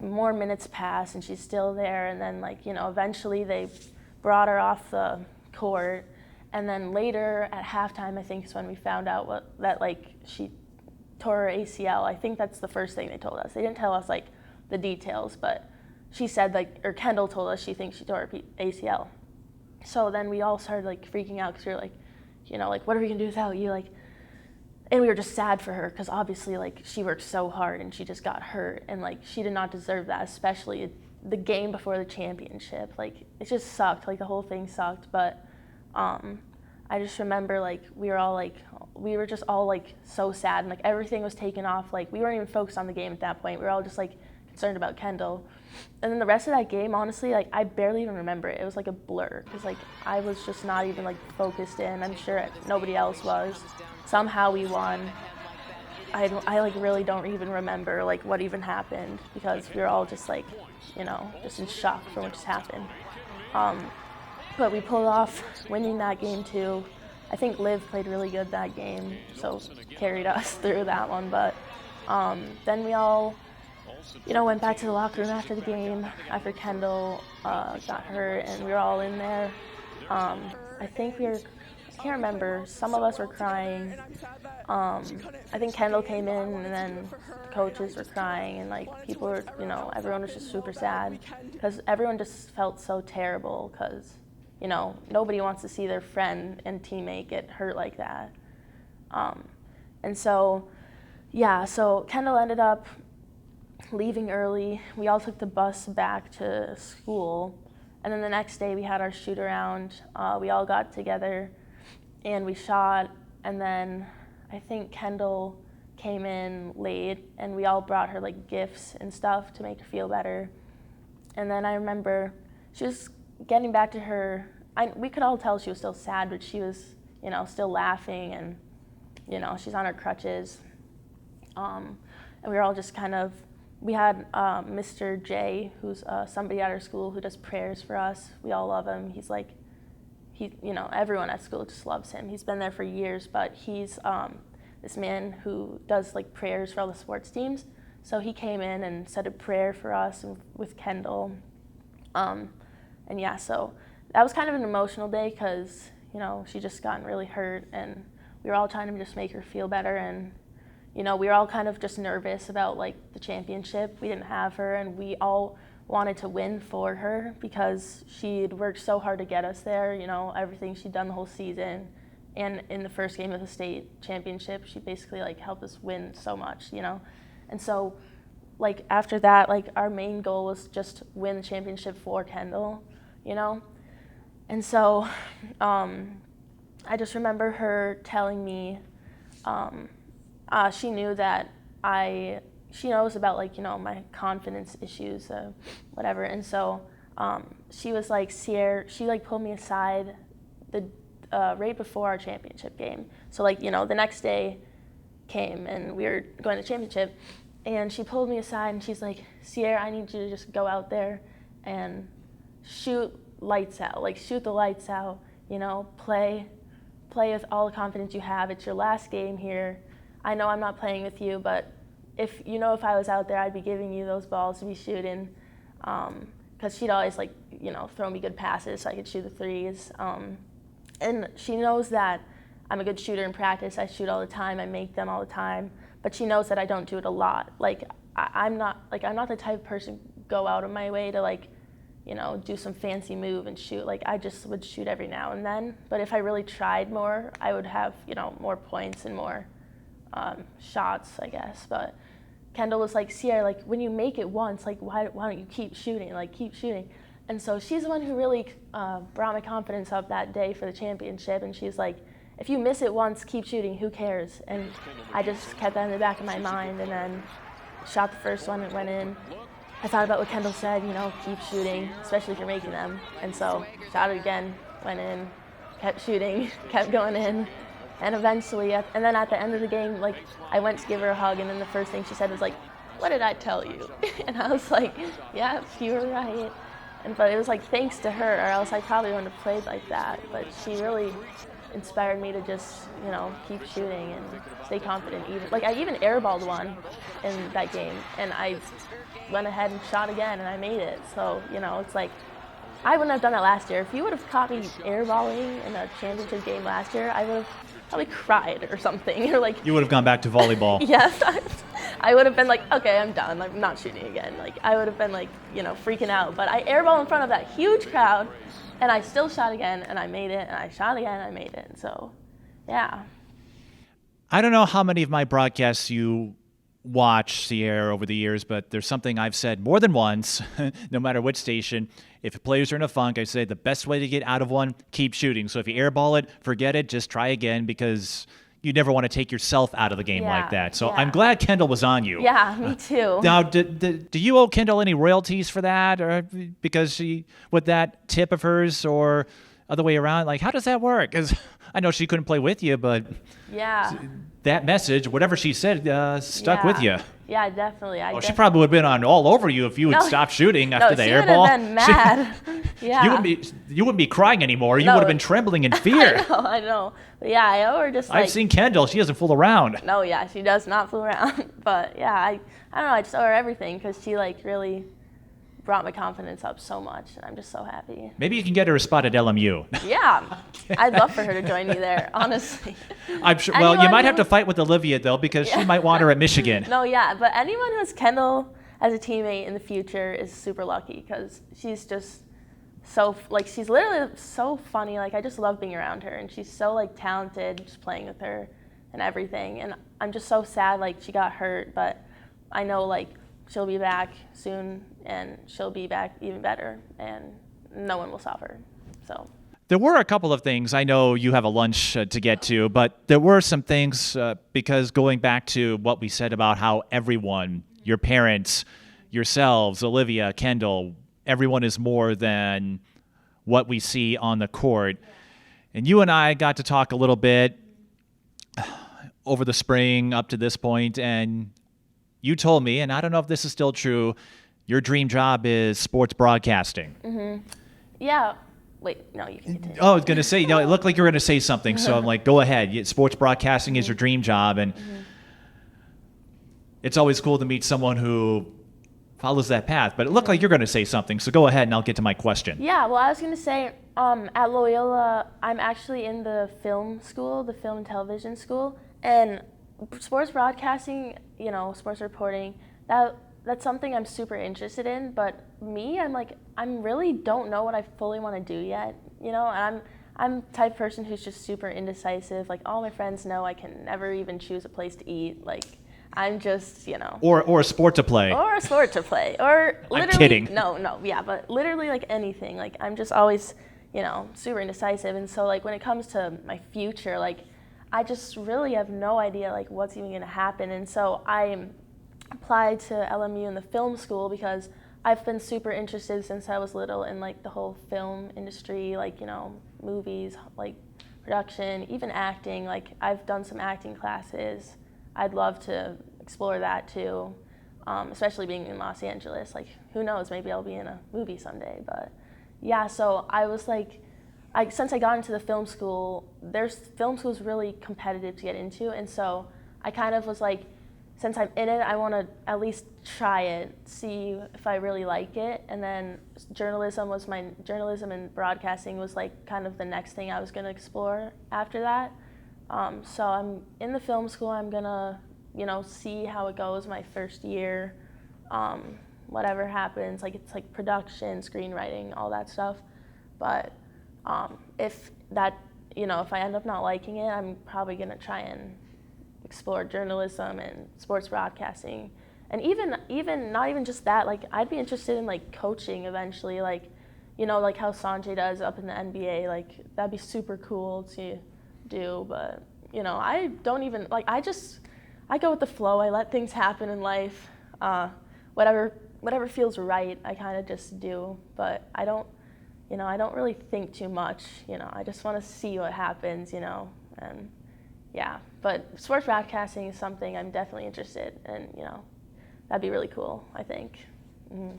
more minutes pass, and she's still there. And then, like, eventually they brought her off the court. And then later at halftime, I think is when we found out that, like, she tore her ACL. I think that's the first thing they told us. They didn't tell us, like, the details, but she said, like, or Kendall told us she thinks she tore her ACL. So then we all started, like, freaking out because we were like, like, what are we gonna do without you? Like, and we were just sad for her because obviously, like, she worked so hard and she just got hurt, and, like, she did not deserve that, especially the game before the championship. Like, it just sucked. Like, the whole thing sucked. But I just remember, like, we were just all, like, so sad, and, like, everything was taken off. Like, we weren't even focused on the game at that point. We were all just, like, concerned about Kendall. And then the rest of that game, honestly, like, I barely even remember it. It was like a blur because, like, I was just not even, like, focused in. I'm sure nobody else was. Somehow we won. I like, really don't even remember, like, what even happened because we were all just, like, just in shock from what just happened. But we pulled off winning that game too. I think Liv played really good that game, so carried us through that one. But then we all, went back to the locker room after the game, after Kendall got hurt, and we were all in there. I think I can't remember, some of us were crying. I think Kendall came in, and then the coaches were crying, and, like, people were, everyone was just super sad because everyone just felt so terrible because, nobody wants to see their friend and teammate get hurt like that. And so, so Kendall ended up leaving early. We all took the bus back to school, and then the next day we had our shoot around. We all got together and we shot, and then I think Kendall came in late, and we all brought her, like, gifts and stuff to make her feel better. And then I remember she was getting back to her, we could all tell she was still sad, but she was, still laughing, and, she's on her crutches. And we were all just kind of, we had Mr. J, who's somebody at our school who does prayers for us. We all love him. He's like, everyone at school just loves him. He's been there for years, but he's this man who does, like, prayers for all the sports teams. So he came in and said a prayer for us and with Kendall. So that was kind of an emotional day because, she just gotten really hurt, and we were all trying to just make her feel better, and, we were all kind of just nervous about, like, the championship. We didn't have her, and we all wanted to win for her because she'd worked so hard to get us there, everything she'd done the whole season. And in the first game of the state championship, she basically, like, helped us win so much, And so, like, after that, like, our main goal was just win the championship for Kendall, And so I just remember her telling me she knew that she knows about, like, my confidence issues, whatever. And so she was like, Sierre, she, like, pulled me aside right before our championship game. So, like, the next day came and we were going to championship, and she pulled me aside and she's like, Sierre, I need you to just go out there and shoot lights out, like shoot the lights out, you know, play with all the confidence you have. It's your last game here. I know I'm not playing with you, but if I was out there, I'd be giving you those balls to be shooting, because she'd always like, you know, throw me good passes so I could shoot the threes. And she knows that I'm a good shooter in practice. I shoot all the time. I make them all the time. But she knows that I don't do it a lot. Like I'm not the type of person go out of my way to like, you know, do some fancy move and shoot. Like I just would shoot every now and then. But if I really tried more, I would have, you know, more points and more shots, I guess. But Kendall was like, Sierre, like when you make it once, like why don't you keep shooting? Like keep shooting. And so she's the one who really brought my confidence up that day for the championship. And she's like, if you miss it once, keep shooting, who cares? And I just kept that in the back of my mind, and then shot the first one, it went in. I thought about what Kendall said, you know, keep shooting, especially if you're making them. And so shot it again, went in, kept shooting, kept going in. And eventually, and then at the end of the game, like I went to give her a hug, and then the first thing she said was like, what did I tell you? And I was like, yeah, you were right. But it was like thanks to her, or else I probably wouldn't have played like that. But she really inspired me to just, you know, keep shooting and stay confident. I even airballed one in that game, and I went ahead and shot again, and I made it. So, you know, it's like I wouldn't have done that last year. If you would have caught me airballing in a championship game last year, I would have probably cried or something. Or like you would have gone back to volleyball. Yes, I would have been like, okay, I'm done. I'm not shooting again. Like I would have been like, you know, freaking out. But I airballed in front of that huge crowd. And I still shot again, and I made it, and I shot again, and I made it. So, yeah. I don't know how many of my broadcasts you watch, Sierre, over the years, but there's something I've said more than once, no matter which station. If players are in a funk, I say the best way to get out of one, keep shooting. So if you airball it, forget it, just try again, because you never want to take yourself out of the game like that. So I'm glad Kendall was on you. Yeah, me too. Now, do you owe Kendall any royalties for that, or because she, with that tip of hers, or other way around? Like, how does that work? Because I know she couldn't play with you, but that message, whatever she said, stuck with you. Yeah, definitely. She probably would have been on all over you if you would stop shooting after the airball. She would have been mad. Yeah. You wouldn't be crying anymore. You would have been trembling in fear. I know. But yeah, I owe her just like... I've seen Kendall. She doesn't fool around. No, yeah, she does not fool around. But yeah, I don't know. I just owe her everything because she like really brought my confidence up so much, and I'm just so happy. Maybe you can get her a spot at LMU. Yeah, I'd love for her to join me there, honestly. I'm sure. Well, you might have to fight with Olivia, though, because she might want her at Michigan. No, yeah, but anyone who has Kendall as a teammate in the future is super lucky, because she's just so, like, she's literally so funny. Like, I just love being around her, and she's so, like, talented, just playing with her and everything. And I'm just so sad, like, she got hurt, but I know, like, she'll be back soon, and she'll be back even better, and no one will stop her. So there were a couple of things. I know you have a lunch to get to, but there were some things because going back to what we said about how everyone, your parents, yourselves, Olivia, Kendall, everyone is more than what we see on the court. And you and I got to talk a little bit over the spring up to this point, and you told me, and I don't know if this is still true, your dream job is sports broadcasting. Mm-hmm. Yeah. Wait, no, you can continue. Oh, I was going to say, no, it looked like you were going to say something, so I'm like, go ahead. Sports broadcasting is your dream job, and it's always cool to meet someone who follows that path, but it looked like you're going to say something, so go ahead and I'll get to my question. Yeah, well, I was going to say, at Loyola, I'm actually in the film school, the film and television school, and sports broadcasting, you know, sports reporting, that's something I'm super interested in, but me, I'm really don't know what I fully want to do yet, you know, and I'm the type of person who's just super indecisive. Like, all my friends know I can never even choose a place to eat. Like, I'm just, you know. Or a sport to play. Or a sport to play. Or literally. I'm kidding. No, yeah, but literally, like, anything. Like, I'm just always, you know, super indecisive, and so, like, when it comes to my future, like, I just really have no idea, like, what's even going to happen, and so I applied to LMU in the film school because I've been super interested since I was little in, like, the whole film industry, like, you know, movies, like, production, even acting. Like, I've done some acting classes. I'd love to explore that too, especially being in Los Angeles. Like, who knows, maybe I'll be in a movie someday. But yeah, so I was like, since I got into the film school, film school's really competitive to get into, and so I kind of was like, since I'm in it, I want to at least try it, see if I really like it. And then journalism and broadcasting was like kind of the next thing I was going to explore after that. So I'm in the film school. I'm gonna, see how it goes my first year. Whatever happens, like it's like production, screenwriting, all that stuff. But if I end up not liking it, I'm probably gonna try and explore journalism and sports broadcasting, and even not even just that. Like, I'd be interested in like coaching eventually, like like how Sanjay does up in the NBA. Like, that'd be super cool to do. But I don't even like. I go with the flow. I let things happen in life. Whatever feels right, I kind of just do. But I don't really think too much. I just want to see what happens. And yeah. But sports broadcasting is something I'm definitely interested in. That'd be really cool, I think. Mm-hmm.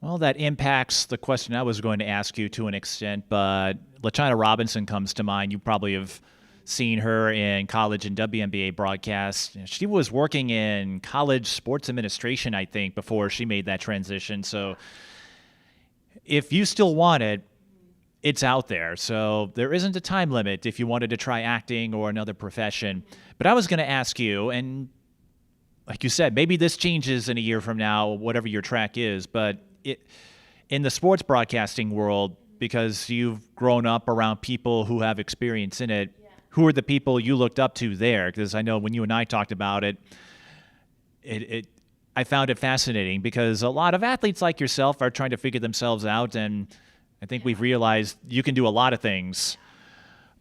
Well, that impacts the question I was going to ask you to an extent, but LaChina Robinson comes to mind. You probably have seen her in college and WNBA broadcasts. She was working in college sports administration, I think, before she made that transition. So if you still want it, it's out there. So there isn't a time limit if you wanted to try acting or another profession. But I was going to ask you, and like you said, maybe this changes in a year from now, whatever your track is, but in the sports broadcasting world, because you've grown up around people who have experience in it, who are the people you looked up to there? Because I know when you and I talked about it, I found it fascinating, because a lot of athletes like yourself are trying to figure themselves out, and I think we've realized you can do a lot of things.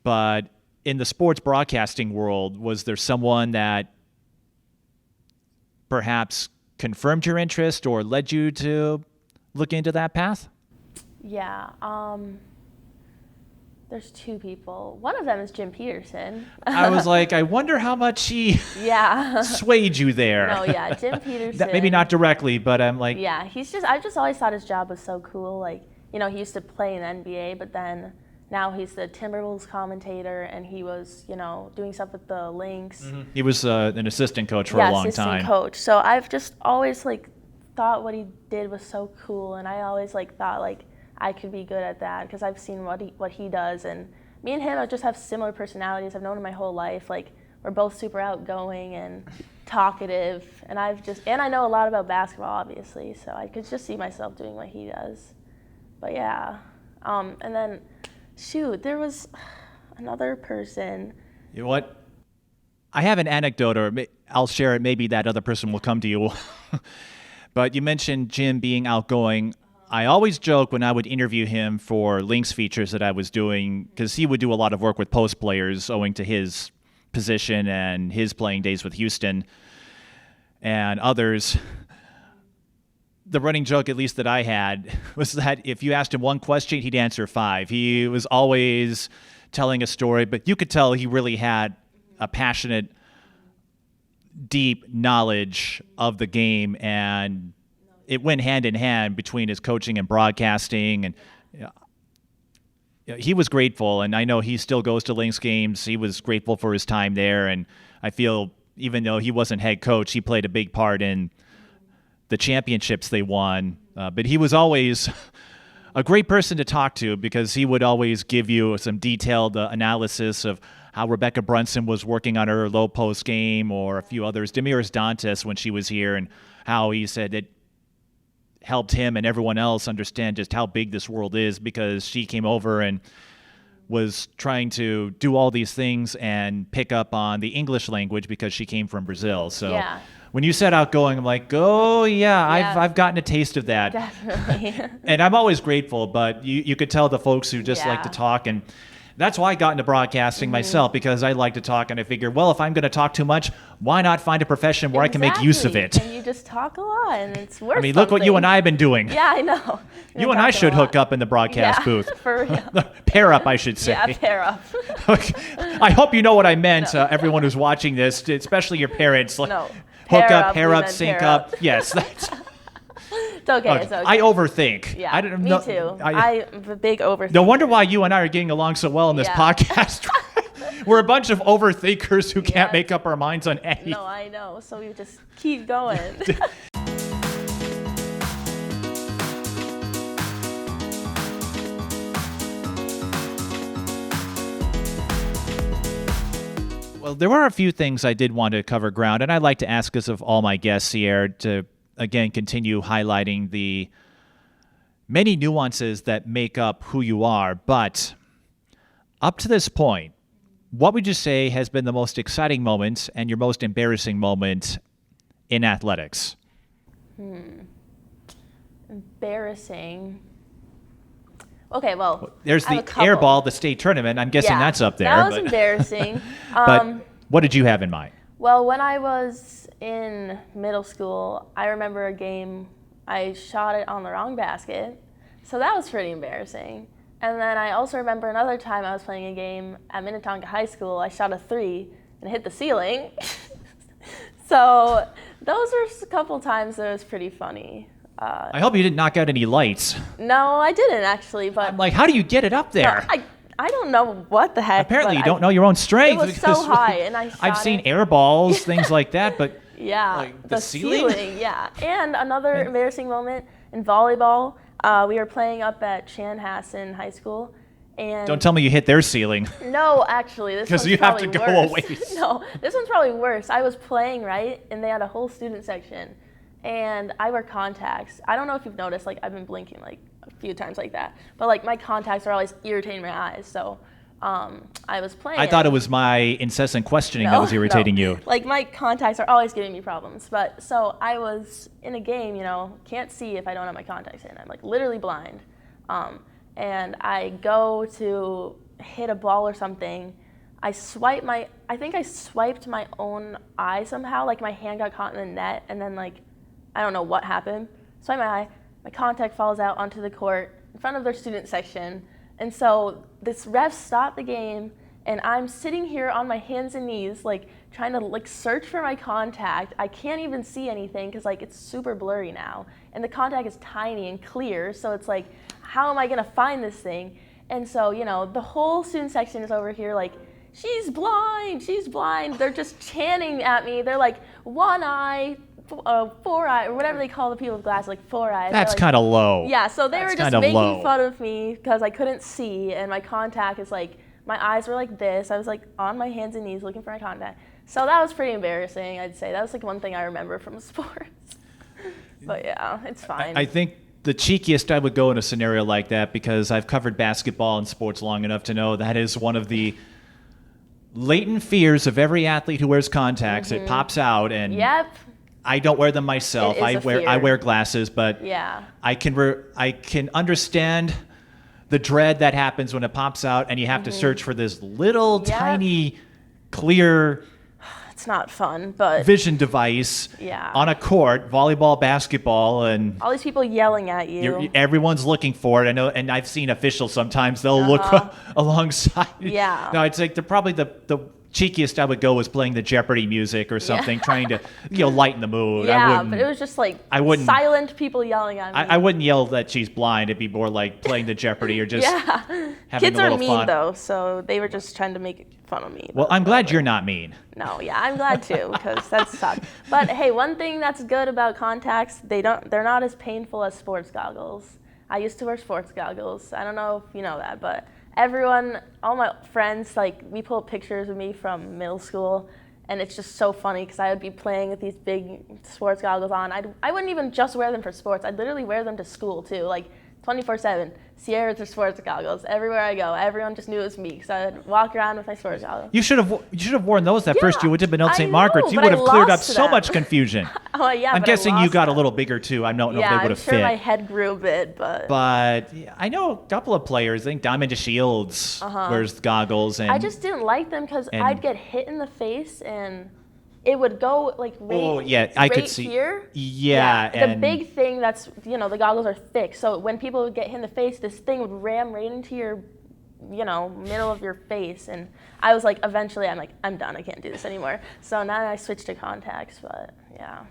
But in the sports broadcasting world, was there someone that perhaps confirmed your interest or led you to look into that path? Yeah. There's two people. One of them is Jim Peterson. I was like, I wonder how much he swayed you there. No, yeah, Jim Peterson. Maybe not directly, but I'm like... Yeah, I've just always thought his job was so cool. Like, he used to play in the NBA, but then now he's the Timberwolves commentator, and he was, doing stuff with the Lynx. Mm-hmm. He was an assistant coach for a long time. Assistant coach. So I've just always, thought what he did was so cool, and I always, thought, I could be good at that, because I've seen what he does, and me and him just have similar personalities. I've known him my whole life. We're both super outgoing and talkative, and I know a lot about basketball, obviously, so I could just see myself doing what he does. But yeah, and then, there was another person. You know what? I have an anecdote, or I'll share it. Maybe that other person will come to you. But you mentioned Jim being outgoing. I always joke when I would interview him for Lynx features that I was doing, because he would do a lot of work with post players owing to his position and his playing days with Houston and others. The running joke, at least that I had, was that if you asked him one question, he'd answer 5. He was always telling a story, but you could tell he really had a passionate, deep knowledge of the game, and it went hand in hand between his coaching and broadcasting. And he was grateful, and I know he still goes to Lynx games. He was grateful for his time there, and I feel even though he wasn't head coach, he played a big part in the championships they won. But he was always a great person to talk to, because he would always give you some detailed analysis of how Rebecca Brunson was working on her low post game, or a few others. Demiris Dantas, when she was here, and how he said it helped him and everyone else understand just how big this world is, because she came over and was trying to do all these things and pick up on the English language because she came from Brazil. So when you said outgoing, I'm like, oh yeah, I've gotten a taste of that. Definitely. And I'm always grateful, but you could tell the folks who just like to talk. And That's why I got into broadcasting myself, because I like to talk, and I figured, well, if I'm going to talk too much, why not find a profession where I can make use of it? And you just talk a lot, and it's worth I mean, look what you and I have been doing. Yeah, I know. You and I should hook up in the broadcast booth. For real. Pair up, I should say. Yeah, pair up. I hope you know what I meant, everyone who's watching this, especially your parents. Like, No. Hook up, pair up, sync up. Yes, that's... It's okay, it's okay. I overthink. Yeah, I don't me know, too. I'm a big overthinker. No wonder why you and I are getting along so well in this podcast. We're a bunch of overthinkers who can't make up our minds on anything. No, I know. So we just keep going. Well, there were a few things I did want to cover ground, and I'd like to ask this of all my guests, Sierre, to again continue highlighting the many nuances that make up who you are. But up to this point, what would you say has been the most exciting moment and your most embarrassing moment in athletics? Embarrassing. Okay, well, there's the airball, the state tournament. I'm guessing that's up there. That was embarrassing. But what did you have in mind? Well, when I was in middle school, I remember a game, I shot it on the wrong basket. So that was pretty embarrassing. And then I also remember another time I was playing a game at Minnetonka High School. I shot a 3 and hit the ceiling. So those were a couple times that was pretty funny. I hope you didn't knock out any lights. No, I didn't actually. But I'm like, how do you get it up there? No, I don't know what the heck. Apparently you don't know your own strength. It was so high, and I've seen air balls, things like that, but yeah, like the ceiling? Yeah. And another embarrassing moment in volleyball, we were playing up at Chanhassen High School. And don't tell me you hit their ceiling. No, actually, this one's because you have to go a ways. No, this one's probably worse. I was playing, right, and they had a whole student section, and I wear contacts. I don't know if you've noticed, like, I've been blinking, like, a few times like that. But, like, my contacts are always irritating my eyes, so I was playing. I thought it was my incessant questioning that was irritating you. Like, my contacts are always giving me problems. But, so I was in a game, can't see if I don't have my contacts in. I'm, like, literally blind. And I go to hit a ball or something. I think I swiped my own eye somehow. Like, my hand got caught in the net, and then, like, I don't know what happened. Swipe my eye, my contact falls out onto the court in front of their student section. And so this ref stopped the game, and I'm sitting here on my hands and knees, like, trying to, like, search for my contact. I can't even see anything because, like, it's super blurry now. And the contact is tiny and clear, so it's like, how am I going to find this thing? And so, the whole student section is over here, like, she's blind, she's blind. They're just chanting at me. They're like, one eye, 4 eye, or whatever they call the people with glasses, like 4 eyes. That's like, kind of low. Yeah, so they were just making fun of me because I couldn't see, and my contact is like, my eyes were like this. I was like on my hands and knees looking for my contact. So that was pretty embarrassing, I'd say. That was like one thing I remember from sports. But yeah, it's fine. I think the cheekiest I would go in a scenario like that, because I've covered basketball and sports long enough to know that is one of the latent fears of every athlete who wears contacts. It pops out, and yep. I don't wear them myself. I wear glasses, but yeah. I can understand the dread that happens when it pops out and you have to search for this little tiny clear it's not fun, but vision device on a court, volleyball, basketball, and all these people yelling at you. Everyone's looking for it. I know, and I've seen officials sometimes they'll look alongside. Yeah. No, it's like probably the cheekiest I would go was playing the Jeopardy music or something, trying to lighten the mood. Yeah, but it was just like silent people yelling at me. I wouldn't yell that she's blind. It'd be more like playing the Jeopardy or just having Kids a little are mean fun. Though, so they were just trying to make fun of me. Well, I'm glad you're not mean. No, yeah, I'm glad too, because that sucks. But hey, one thing that's good about contacts, they're not as painful as sports goggles. I used to wear sports goggles. I don't know if you know that, but all my friends, like, we pull up pictures of me from middle school, and it's just so funny because I would be playing with these big sports goggles on. I wouldn't even just wear them for sports. I'd literally wear them to school too, like 24/7. Sierra's or sports goggles. Everywhere I go, everyone just knew it was me because I'd walk around with my sports goggles. You should have worn those that first year we did Benilde-St. Margaret. You would have cleared up so much confusion. Oh yeah, I'm but I guessing you lost got a them. little bigger too. I don't know if Yeah, they would I'm have sure my fit. head grew a bit, but But I know a couple of players. I think Diamond Shields wears goggles, and I just didn't like them because I'd get hit in the face and it would go like oh yeah, I could right see. here. Yeah, The and big thing that's, the goggles are thick. So when people would get hit in the face, this thing would ram right into your, middle of your face. And I was like, eventually I'm like, I'm done. I can't do this anymore. So now I switched to contacts, but yeah.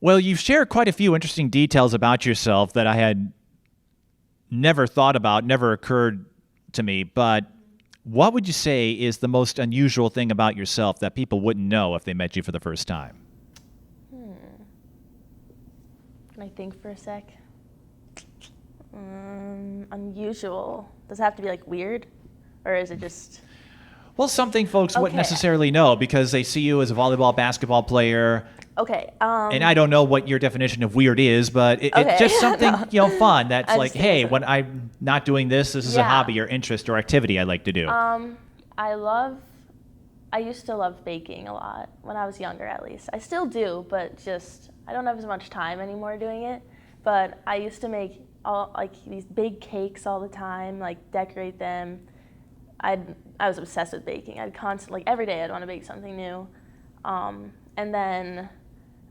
well, you've shared quite a few interesting details about yourself that I had never thought about, never occurred to me. But what would you say is the most unusual thing about yourself that people wouldn't know if they met you for the first time? Can I think for a sec? Unusual. Does it have to be like weird? Or is it just... Well, something folks wouldn't Okay. necessarily know because they see you as a volleyball, basketball player. Okay. And I don't know what your definition of weird is, but it's Okay. just something fun. That's I like, just think hey, it's when I'm not doing this is a Yeah. hobby or interest or activity I like to do. I used to love baking a lot when I was younger, at least. I still do, but just I don't have as much time anymore doing it. But I used to make these big cakes all the time, like decorate them. I was obsessed with baking. I'd constantly, every day I'd want to bake something new. And then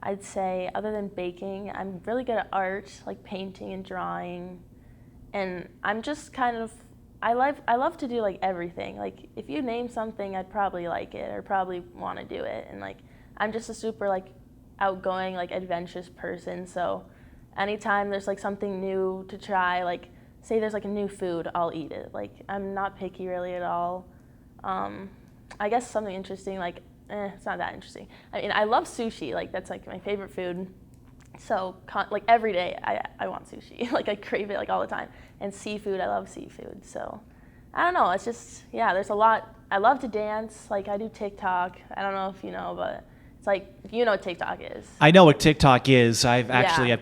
I'd say, other than baking, I'm really good at art, like painting and drawing. And I'm just kind of, I love to do like everything. Like if you name something, I'd probably like it or probably want to do it. And like I'm just a super like outgoing, like adventurous person. So anytime there's like something new to try, like say there's like a new food, I'll eat it. Like I'm not picky really at all. I guess something interesting, like it's not that interesting. I mean, I love sushi. Like that's like my favorite food. So like every day I want sushi. Like I crave it like all the time. And seafood, I love seafood. So I don't know. It's just there's a lot. I love to dance. Like I do TikTok. I don't know if you know, but it's like what TikTok is. I know what TikTok is. I've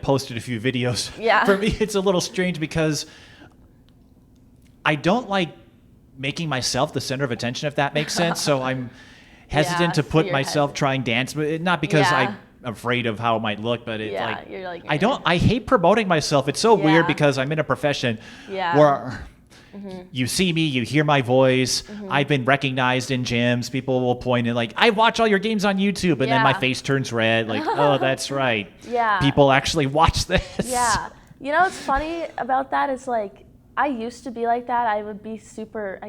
posted a few videos. Yeah. For me, it's a little strange because I don't like making myself the center of attention, if that makes sense. So I'm hesitant to put myself trying dance, but not because I'm afraid of how it might look, but it's you're like I hate promoting myself. It's so weird because I'm in a profession where you see me, you hear my voice. I've been recognized in gyms. People will point and like, I watch all your games on YouTube, and then my face turns red. Like, oh, that's right. Yeah. People actually watch this. Yeah. What's funny about that is like, I used to be like that. I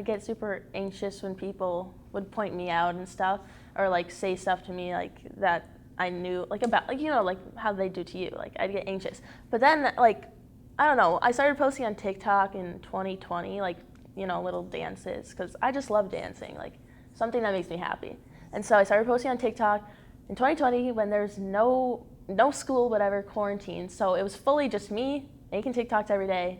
get super anxious when people would point me out and stuff, or like say stuff to me like that I knew like about like how they do to you. Like I'd get anxious. But then like I don't know, I started posting on TikTok in 2020, like little dances, because I just love dancing, like something that makes me happy. And so I started posting on TikTok in 2020 when there's no school, whatever, quarantine. So it was fully just me making TikToks every day,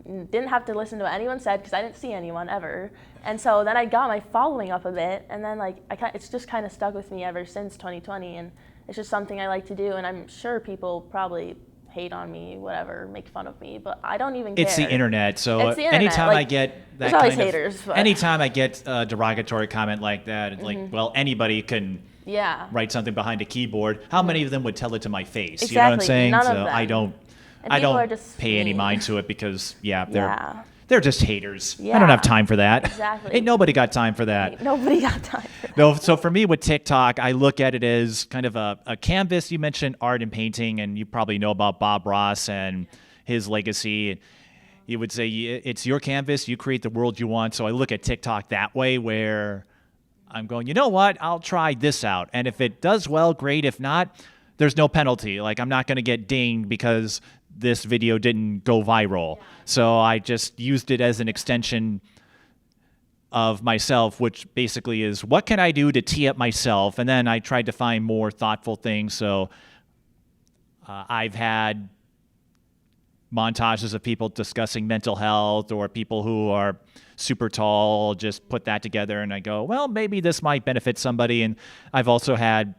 didn't have to listen to what anyone said because I didn't see anyone ever. And so then I got my following up a bit, and then like it's just kind of stuck with me ever since 2020, and it's just something I like to do. And I'm sure people probably hate on me, whatever, make fun of me, but I don't even care. It's the internet, so It's the internet. anytime Like, I get that there's always kind of haters, but- anytime I get a derogatory comment like that, it's like, well, anybody can write something behind a keyboard. How many of them would tell it to my face? Exactly. You know what I'm saying? None of So them. I people are don't just pay any mean. mind to it because they're just haters. I Yeah. don't have time for that. Exactly. Ain't nobody got time for that. Nobody got time for that. No, so for me with TikTok, I look at it as kind of a canvas. You mentioned art and painting, and you probably know about Bob Ross and his legacy. He would say it's your canvas, you create the world you want. So I look at TikTok that way, where I'm going, you know what, I'll try this out. And if it does well, great. If not, there's no penalty. Like I'm not going to get dinged because this video didn't go viral. So I just used it as an extension of myself, which basically is what can I do to tee up myself? And then I tried to find more thoughtful things. So I've had montages of people discussing mental health or people who are super tall, just put that together and I go, well, maybe this might benefit somebody. And I've also had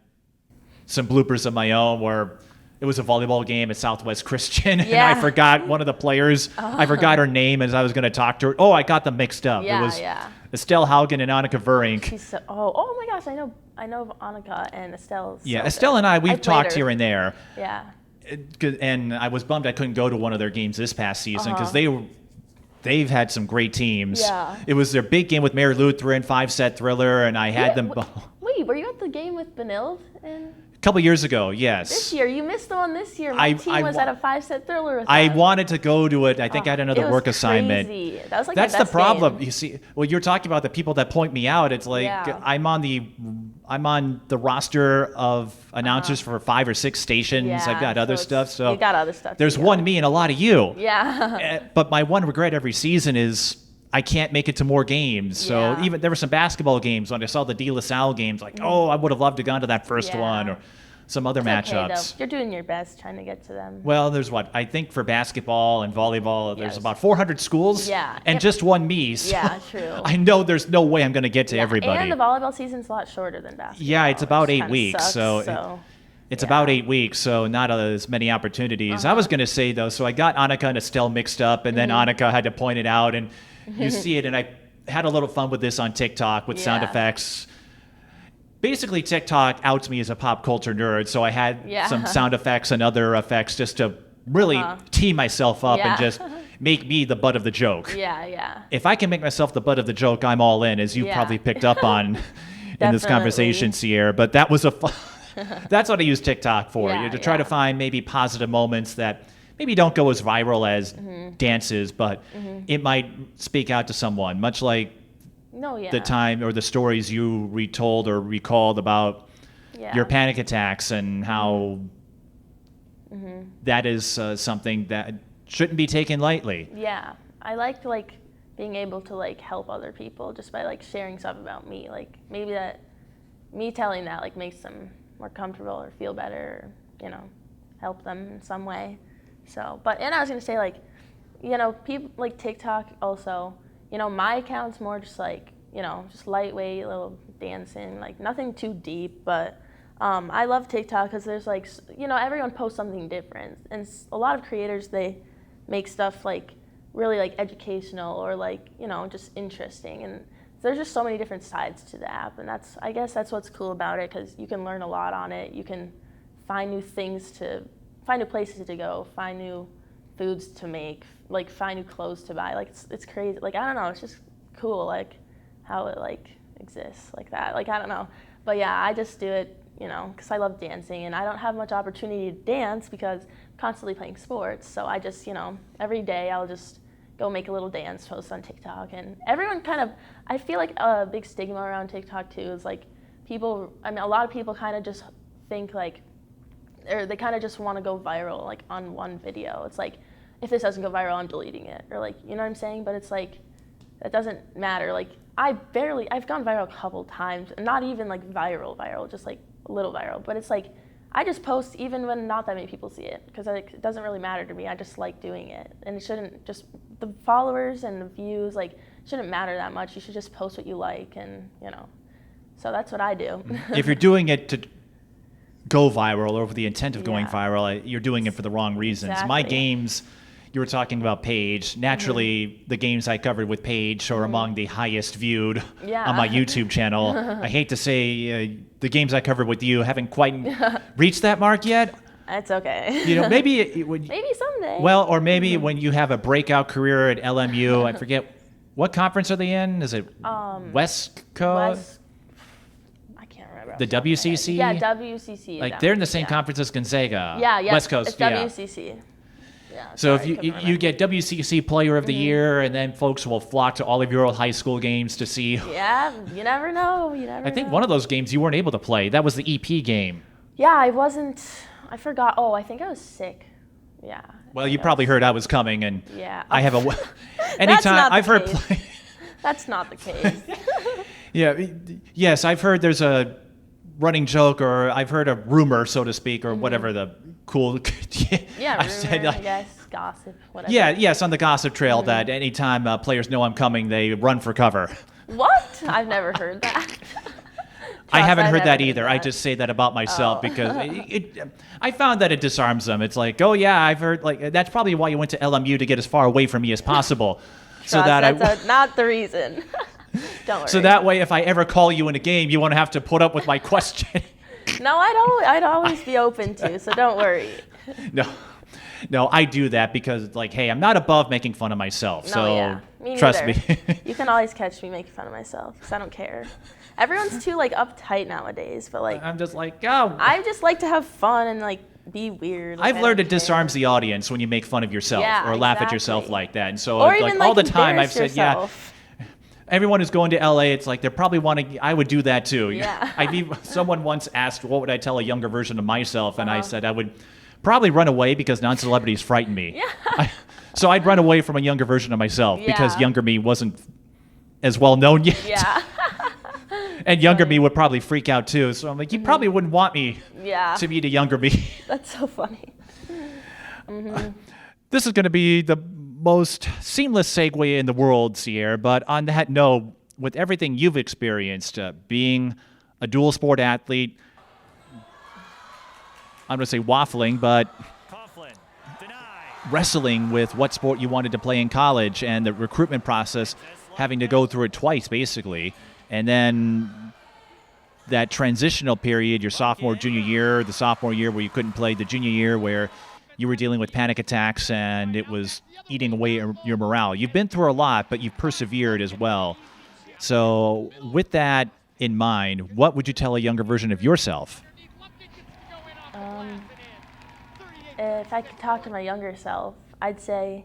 some bloopers of my own where it was a volleyball game at Southwest Christian, and Yeah. I forgot one of the players. I forgot her name as I was going to talk to her. Oh, I got them mixed up. Yeah, It was yeah. Estelle Haugen and Annika Verink. She's so, oh my gosh, I know of Annika and Estelle. Yeah, so Estelle good. and I, I we've played talked her. here and there. Yeah. And I was bummed I couldn't go to one of their games this past season because they've had some great teams. Yeah. It was their big game with Mary Lutheran, 5-set thriller, and I had them Wait, were you at the game with Benilde and a couple years ago. Yes. this year? You missed the one this year. My team was at a 5-set thriller with I them. wanted to go to it. I think I had another It was work assignment. crazy. That was like That's my the best problem. game. You see, well, you're talking about the people that point me out. It's like Yeah. I'm on the roster of announcers for 5 or 6 stations. Yeah, I've got other so stuff. So you got other stuff. there's to do. one me and a lot of you. Yeah. But my one regret every season is I can't make it to more games. So Yeah. even there were some basketball games when I saw the De La Salle games, like, oh, I would have loved to have gone to that first Yeah. one, or some other It's okay, matchups. though. You're doing your best trying to get to them. Well, there's what I think for basketball and volleyball, there's Yes. about 400 schools, Yeah. and just one me. So Yeah, true. I know there's no way I'm going to get to Yeah, everybody. And the volleyball season's a lot shorter than basketball. Yeah, it's about which 8 kinda weeks, sucks, so it's yeah. about 8 weeks, so not as many opportunities. I was going to say, though, so I got Annika and Estelle mixed up, and then Mm-hmm. Annika had to point it out, and you see it, and I had a little fun with this on TikTok with sound Yeah. effects. Basically, TikTok outs me as a pop culture nerd, so I had Yeah. some sound effects and other effects just to really tee myself up and Yeah. just make me the butt of the joke. Yeah, yeah. If I can make myself the butt of the joke, I'm all in, as you Yeah. probably picked up on in this Definitely. conversation, Sierre. But that was a fun. That's what I use TikTok for, Yeah, to try to yeah. find maybe positive moments that maybe don't go as viral as dances, but it might speak out to someone, much like No, yeah. the time or the stories you retold or recalled about Yeah. your panic attacks and how that is something that shouldn't be taken lightly. Yeah, I liked being able to help other people just by sharing stuff about me. Like maybe that me telling that makes them more comfortable or feel better, or, help them in some way. So, and I was gonna say people like TikTok also. My account's more just just lightweight little dancing, nothing too deep, but. I love TikTok because there's everyone posts something different, and a lot of creators, they make stuff really educational or just interesting, and there's just so many different sides to the app, and I guess that's what's cool about it, because you can learn a lot on it. You can find new find new places to go, find new foods to make, find new clothes to buy. It's crazy. I don't know, it's just cool how it exists like that. I don't know, but yeah, I just do it because I love dancing, and I don't have much opportunity to dance because I'm constantly playing sports. So I just, every day I'll just go make a little dance post on TikTok. And everyone I feel like a big stigma around TikTok too is a lot of people kind of just think or they kind of just want to go viral on one video. It's if this doesn't go viral, I'm deleting it, or you know what I'm saying? But it's that doesn't matter. I've gone viral a couple times, and not even viral, just a little viral. But it's I just post even when not that many people see it, because it doesn't really matter to me. I just like doing it, and it shouldn't just the followers and the views shouldn't matter that much. You should just post what you like, and so that's what I do. If you're doing it to go viral or with the intent of going Yeah. viral, you're doing it for the wrong reasons. My Exactly. games, you were talking about Paige. Naturally, the games I covered with Paige are among the highest viewed Yeah. on my YouTube channel. I hate to say the games I covered with you haven't quite reached that mark yet. It's okay. Maybe it would. Maybe someday. Well, or maybe when you have a breakout career at LMU, I forget what conference are they in? Is it West Coast? I can't remember. The WCC? Yeah, WCC. They're in the same conference as Gonzaga. Yeah, yeah. West Coast. It's yeah. WCC. Yeah. So sorry, if couldn't you remember. get WCC Player of the Year, and then folks will flock to all of your old high school games to see. Yeah, you never know. I think one of those games you weren't able to play. That was the EP game. Yeah, I wasn't. I forgot. Oh, I think I was sick. Yeah. Well, you probably heard I was coming, and Yeah. I have a. not Anytime the I've heard. case. That's not the case. Yeah. Yes, I've heard there's a running joke, or I've heard a rumor, so to speak, or whatever the cool. Yeah, I rumor, said, I guess, gossip, whatever. Yeah, yes, on the gossip trail that anytime players know I'm coming, they run for cover. What? I've never heard that. I haven't heard that never either. I just say that about myself Oh. because I found that it disarms them. It's like, oh yeah, I've heard, like, that's probably why you went to LMU, to get as far away from me as possible. That's not the reason. Don't worry. So that way, if I ever call you in a game, you won't have to put up with my question. No, I'd always be open to, so don't worry. No, I do that because, like, hey, I'm not above making fun of myself. So yeah. Me trust neither. me. You can always catch me making fun of myself because I don't care. Everyone's too, like, uptight nowadays, but, like, I'm just like, oh. I just like to have fun and, like, be weird. Like, I've learned it disarms the audience when you make fun of yourself or laugh at yourself like that. And so, or like, even, all like, the time I've said, yourself. everyone who's going to LA, it's like they're probably wanting, I would do that too. Yeah. Someone once asked, what would I tell a younger version of myself? And I said I would probably run away because non-celebrities frighten me. Yeah. So I'd run away from a younger version of myself because younger me wasn't as well known yet. Yeah. And younger me would probably freak out too. So I'm like, you probably wouldn't want me to meet a younger me. That's so funny. This is going to be the most seamless segue in the world, Sierre. But on that note, with everything you've experienced, being a dual sport athlete, I'm going to say waffling, but wrestling with what sport you wanted to play in college and the recruitment process, having to go through it twice, basically. And then that transitional period, your sophomore, junior year, the sophomore year where you couldn't play, the junior year where you were dealing with panic attacks and it was eating away your morale. You've been through a lot, but you've persevered as well. So with that in mind, what would you tell a younger version of yourself? If I could talk to my younger self, I'd say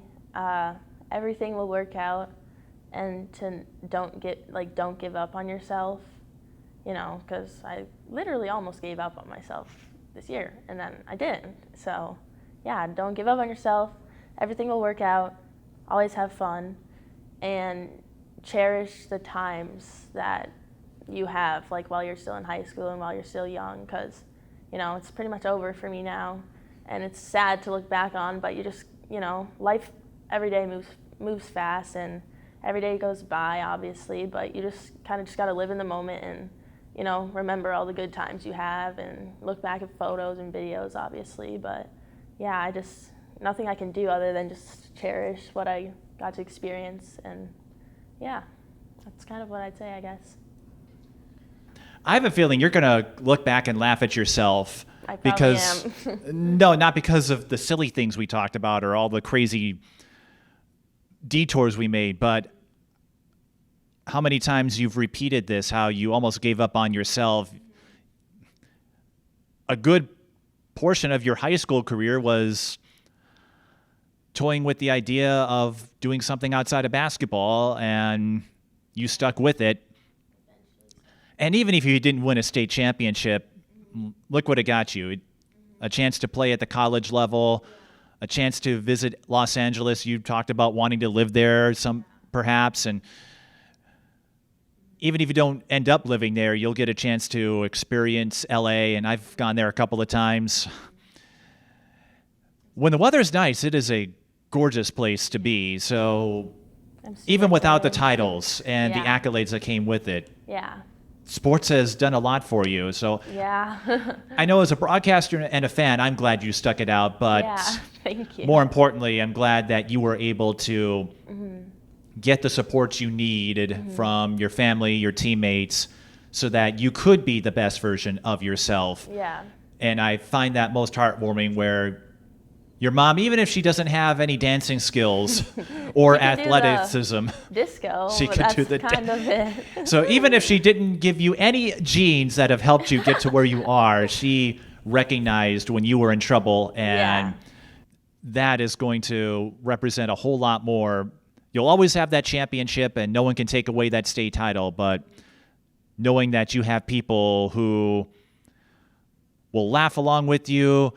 everything will work out, and to don't give up on yourself, because I literally almost gave up on myself this year, and then I didn't. So, yeah, don't give up on yourself. Everything will work out. Always have fun, and cherish the times that you have, like while you're still in high school and while you're still young, because, it's pretty much over for me now. And it's sad to look back on, but you just, life every day moves fast, and every day goes by, obviously, but you just kind of just got to live in the moment and, remember all the good times you have and look back at photos and videos, obviously. But, yeah, nothing I can do other than just cherish what I got to experience. And, yeah, that's kind of what I'd say, I guess. I have a feeling you're going to look back and laugh at yourself. I probably am. No, not because of the silly things we talked about or all the crazy detours we made, but how many times you've repeated this, how you almost gave up on yourself. A good portion of your high school career was toying with the idea of doing something outside of basketball, and you stuck with it. And even if you didn't win a state championship, look what it got you. A chance to play at the college level, a chance to visit Los Angeles. You talked about wanting to live there perhaps. And even if you don't end up living there, you'll get a chance to experience LA. And I've gone there a couple of times. When the weather's nice, it is a gorgeous place to be. So even without the titles and the accolades that came with it. Yeah. Sports has done a lot for you. So yeah. I know as a broadcaster and a fan, I'm glad you stuck it out. But thank you. More importantly, I'm glad that you were able to get the support you needed from your family, your teammates, so that you could be the best version of yourself. Yeah. And I find that most heartwarming where your mom, even if she doesn't have any dancing skills or athleticism, disco, she could do the kind of it. So even if she didn't give you any genes that have helped you get to where you are, she recognized when you were in trouble, and that is going to represent a whole lot more. You'll always have that championship, and no one can take away that state title, but knowing that you have people who will laugh along with you,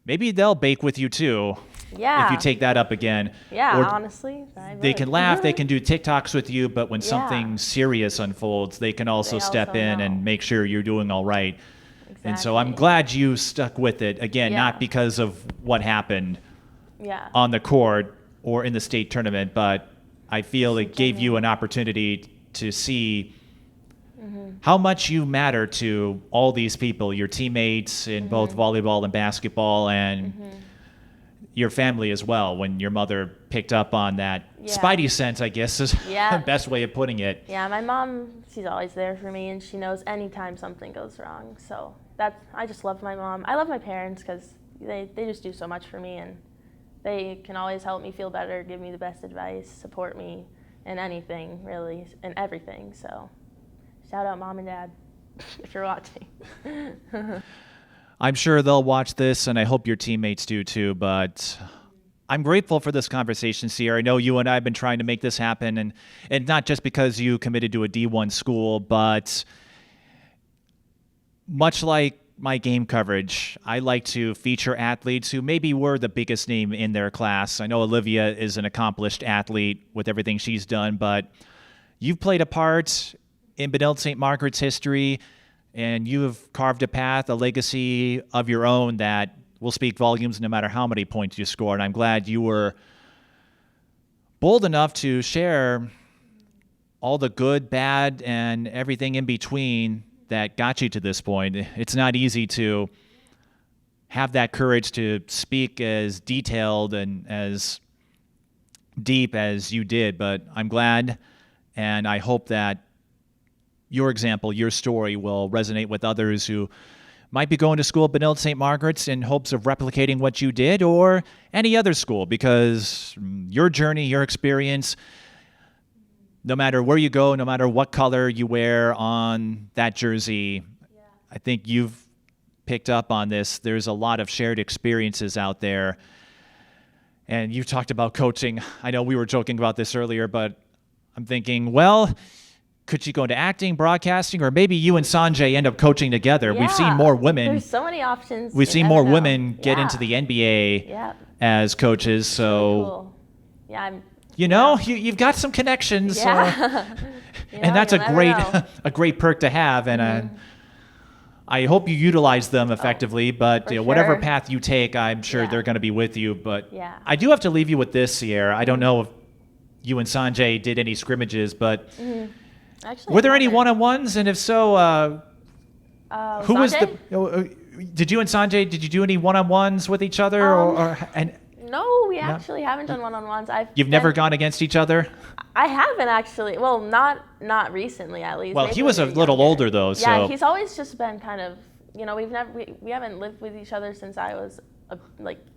maybe they'll bake with you too. Yeah. If you take that up again. Yeah, or honestly. They can laugh, they can do TikToks with you, but when something serious unfolds, they can also step in and make sure you're doing all right. Exactly. And so I'm glad you stuck with it. Again, not because of what happened on the court or in the state tournament, but I feel it gave you an opportunity to see how much you matter to all these people, your teammates in both volleyball and basketball, and your family as well, when your mother picked up on that spidey sense, I guess is the best way of putting it. Yeah, my mom, she's always there for me, and she knows anytime something goes wrong. So I just love my mom. I love my parents because they just do so much for me, and they can always help me feel better, give me the best advice, support me in anything, really, in everything. So shout out Mom and Dad if you're watching. I'm sure they'll watch this, and I hope your teammates do too, but I'm grateful for this conversation, Sierre. I know you and I have been trying to make this happen, and not just because you committed to a D1 school, but much like my game coverage, I like to feature athletes who maybe were the biggest name in their class. I know Olivia is an accomplished athlete with everything she's done, but you've played a part in Benilde-St. Margaret's history, and you have carved a path, a legacy of your own that will speak volumes no matter how many points you score. And I'm glad you were bold enough to share all the good, bad, and everything in between that got you to this point. It's not easy to have that courage to speak as detailed and as deep as you did, but I'm glad, and I hope that your example, your story will resonate with others who might be going to school at Benilde-St. Margaret's in hopes of replicating what you did, or any other school, because your journey, your experience, no matter where you go, no matter what color you wear on that jersey, I think you've picked up on this. There's a lot of shared experiences out there. And you talked about coaching. I know we were joking about this earlier, but I'm thinking, well, could she go into acting, broadcasting, or maybe you and Sanjay end up coaching together? Yeah. We've seen more women. There's so many options. We've seen more women get into the NBA as coaches. So, really cool. Yeah, you've got some connections. Yeah. And that's a great perk to have. And I hope you utilize them effectively. But whatever path you take, I'm sure they're going to be with you. But I do have to leave you with this, Sierre. I don't know if you and Sanjay did any scrimmages, but actually, were there any one-on-ones? And if so, who was did you and Sanjay, did you do any one-on-ones with each other? No, we actually haven't done one-on-ones. You've never gone against each other? I haven't actually. Well, not recently at least. Well, Maybe he was a little older though, so. Yeah, he's always just been kind of, we haven't lived with each other since I was a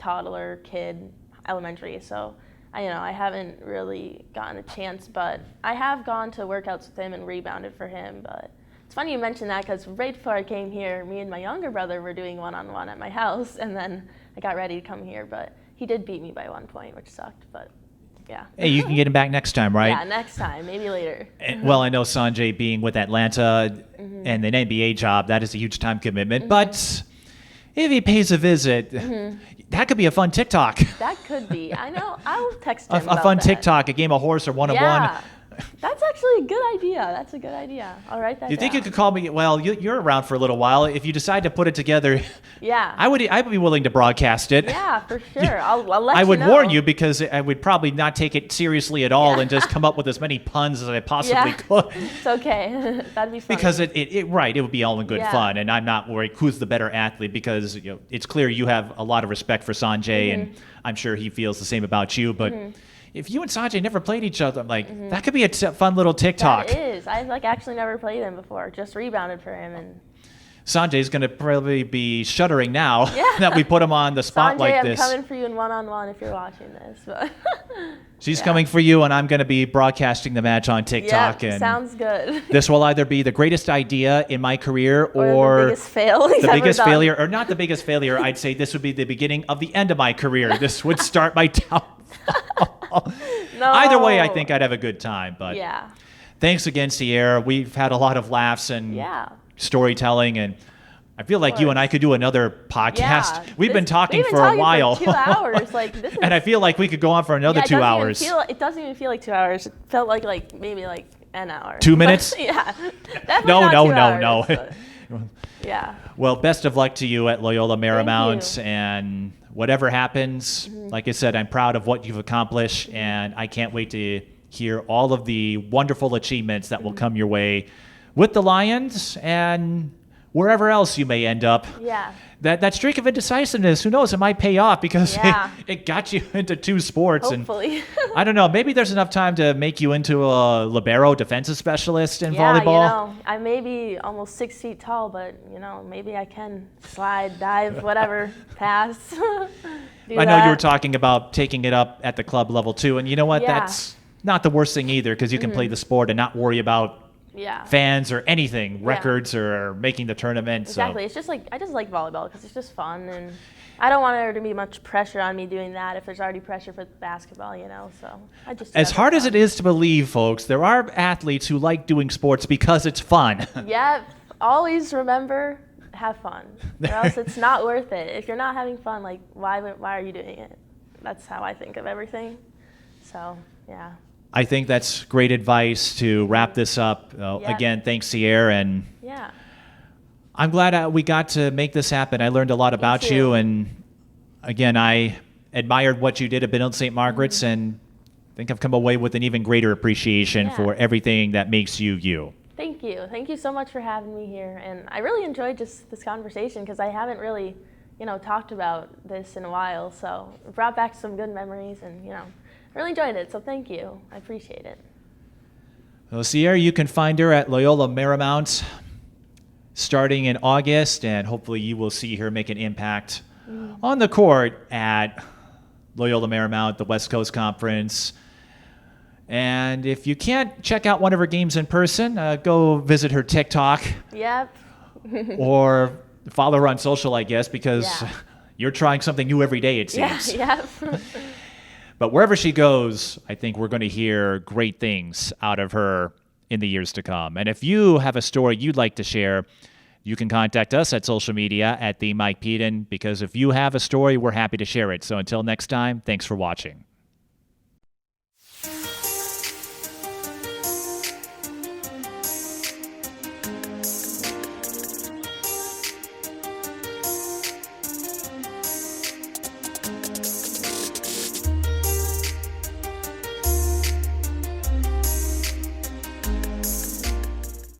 toddler, kid, elementary. So, I haven't really gotten a chance, but I have gone to workouts with him and rebounded for him. But it's funny you mentioned that because right before I came here, me and my younger brother were doing one-on-one at my house, and then I got ready to come here, but he did beat me by 1 point, which sucked, but yeah. Hey, you can get him back next time, right? Yeah, next time, maybe later. Well, I know Sanjay being with Atlanta and an NBA job, that is a huge time commitment, but if he pays a visit, that could be a fun TikTok. That could be. I know. I'll text him a fun TikTok, a game of horse or one-on-one. That's actually a good idea. That's a good idea. I'll write that down. You think you could call me? Well, you're around for a little while. If you decide to put it together, I would be willing to broadcast it. Yeah, for sure. I'll let you know. I would warn you because I would probably not take it seriously at all and just come up with as many puns as I possibly could. It's okay. That'd be fun. Because it would be all in good fun, and I'm not worried who's the better athlete because it's clear you have a lot of respect for Sanjay, and I'm sure he feels the same about you, but. If you and Sanjay never played each other, that could be a fun little TikTok. That is. I've actually never played him before. Just rebounded for him, and Sanjay's going to probably be shuddering now that we put him on the spot Sanjay, like this. I'm coming for you in one-on-one if you're watching this. But She's coming for you, and I'm going to be broadcasting the match on TikTok. Yeah, sounds good. This will either be the greatest idea in my career or the biggest fail the biggest failure, or not the biggest failure. I'd say this would be the beginning of the end of my career. This would start my downfall. No. Either way, I think I'd have a good time. But thanks again, Sierre. We've had a lot of laughs and storytelling, and I feel like you and I could do another podcast. Yeah, we've been talking for a while. For 2 hours. This is, and I feel like we could go on for another 2 hours. It doesn't even feel like 2 hours. It felt like maybe an hour. 2 minutes? Yeah. No. Yeah. Well, best of luck to you at Loyola Marymount, and whatever happens, like I said, I'm proud of what you've accomplished, and I can't wait to hear all of the wonderful achievements that will come your way with the Lions and wherever else you may end up. Yeah. That streak of indecisiveness, who knows, it might pay off because Yeah. it got you into 2 sports. Hopefully. And I don't know, maybe there's enough time to make you into a libero defensive specialist in Yeah, volleyball. I may be almost 6 feet tall, but, maybe I can slide, dive, whatever, pass. I know you were talking about taking it up at the club level too, and you know what? Yeah. That's not the worst thing either because you can play the sport and not worry about fans or anything, records or making the tournament. Exactly. So. It's just I just like volleyball because it's just fun, and I don't want there to be much pressure on me doing that if there's already pressure for basketball, So I just as hard as it is to believe, folks, there are athletes who like doing sports because it's fun. Yeah. Always remember, have fun, or else it's not worth it. If you're not having fun, why are you doing it? That's how I think of everything. So yeah. I think that's great advice to wrap this up. Again, thanks, Sierre, and I'm glad we got to make this happen. I learned a lot about you, and again, I admired what you did at Benilde-St. Margaret's, and I think I've come away with an even greater appreciation for everything that makes you you. Thank you. Thank you so much for having me here, and I really enjoyed just this conversation because I haven't really, talked about this in a while, so it brought back some good memories, and I really enjoyed it, so thank you. I appreciate it. Well, Sierre, you can find her at Loyola Marymount starting in August, and hopefully you will see her make an impact on the court at Loyola Marymount, the West Coast Conference. And if you can't check out one of her games in person, go visit her TikTok. Yep. Or follow her on social, I guess, because you're trying something new every day, it seems. Yeah. But wherever she goes, I think we're going to hear great things out of her in the years to come. And if you have a story you'd like to share, you can contact us at social media at the Mike Peden, because if you have a story, we're happy to share it. So until next time, thanks for watching.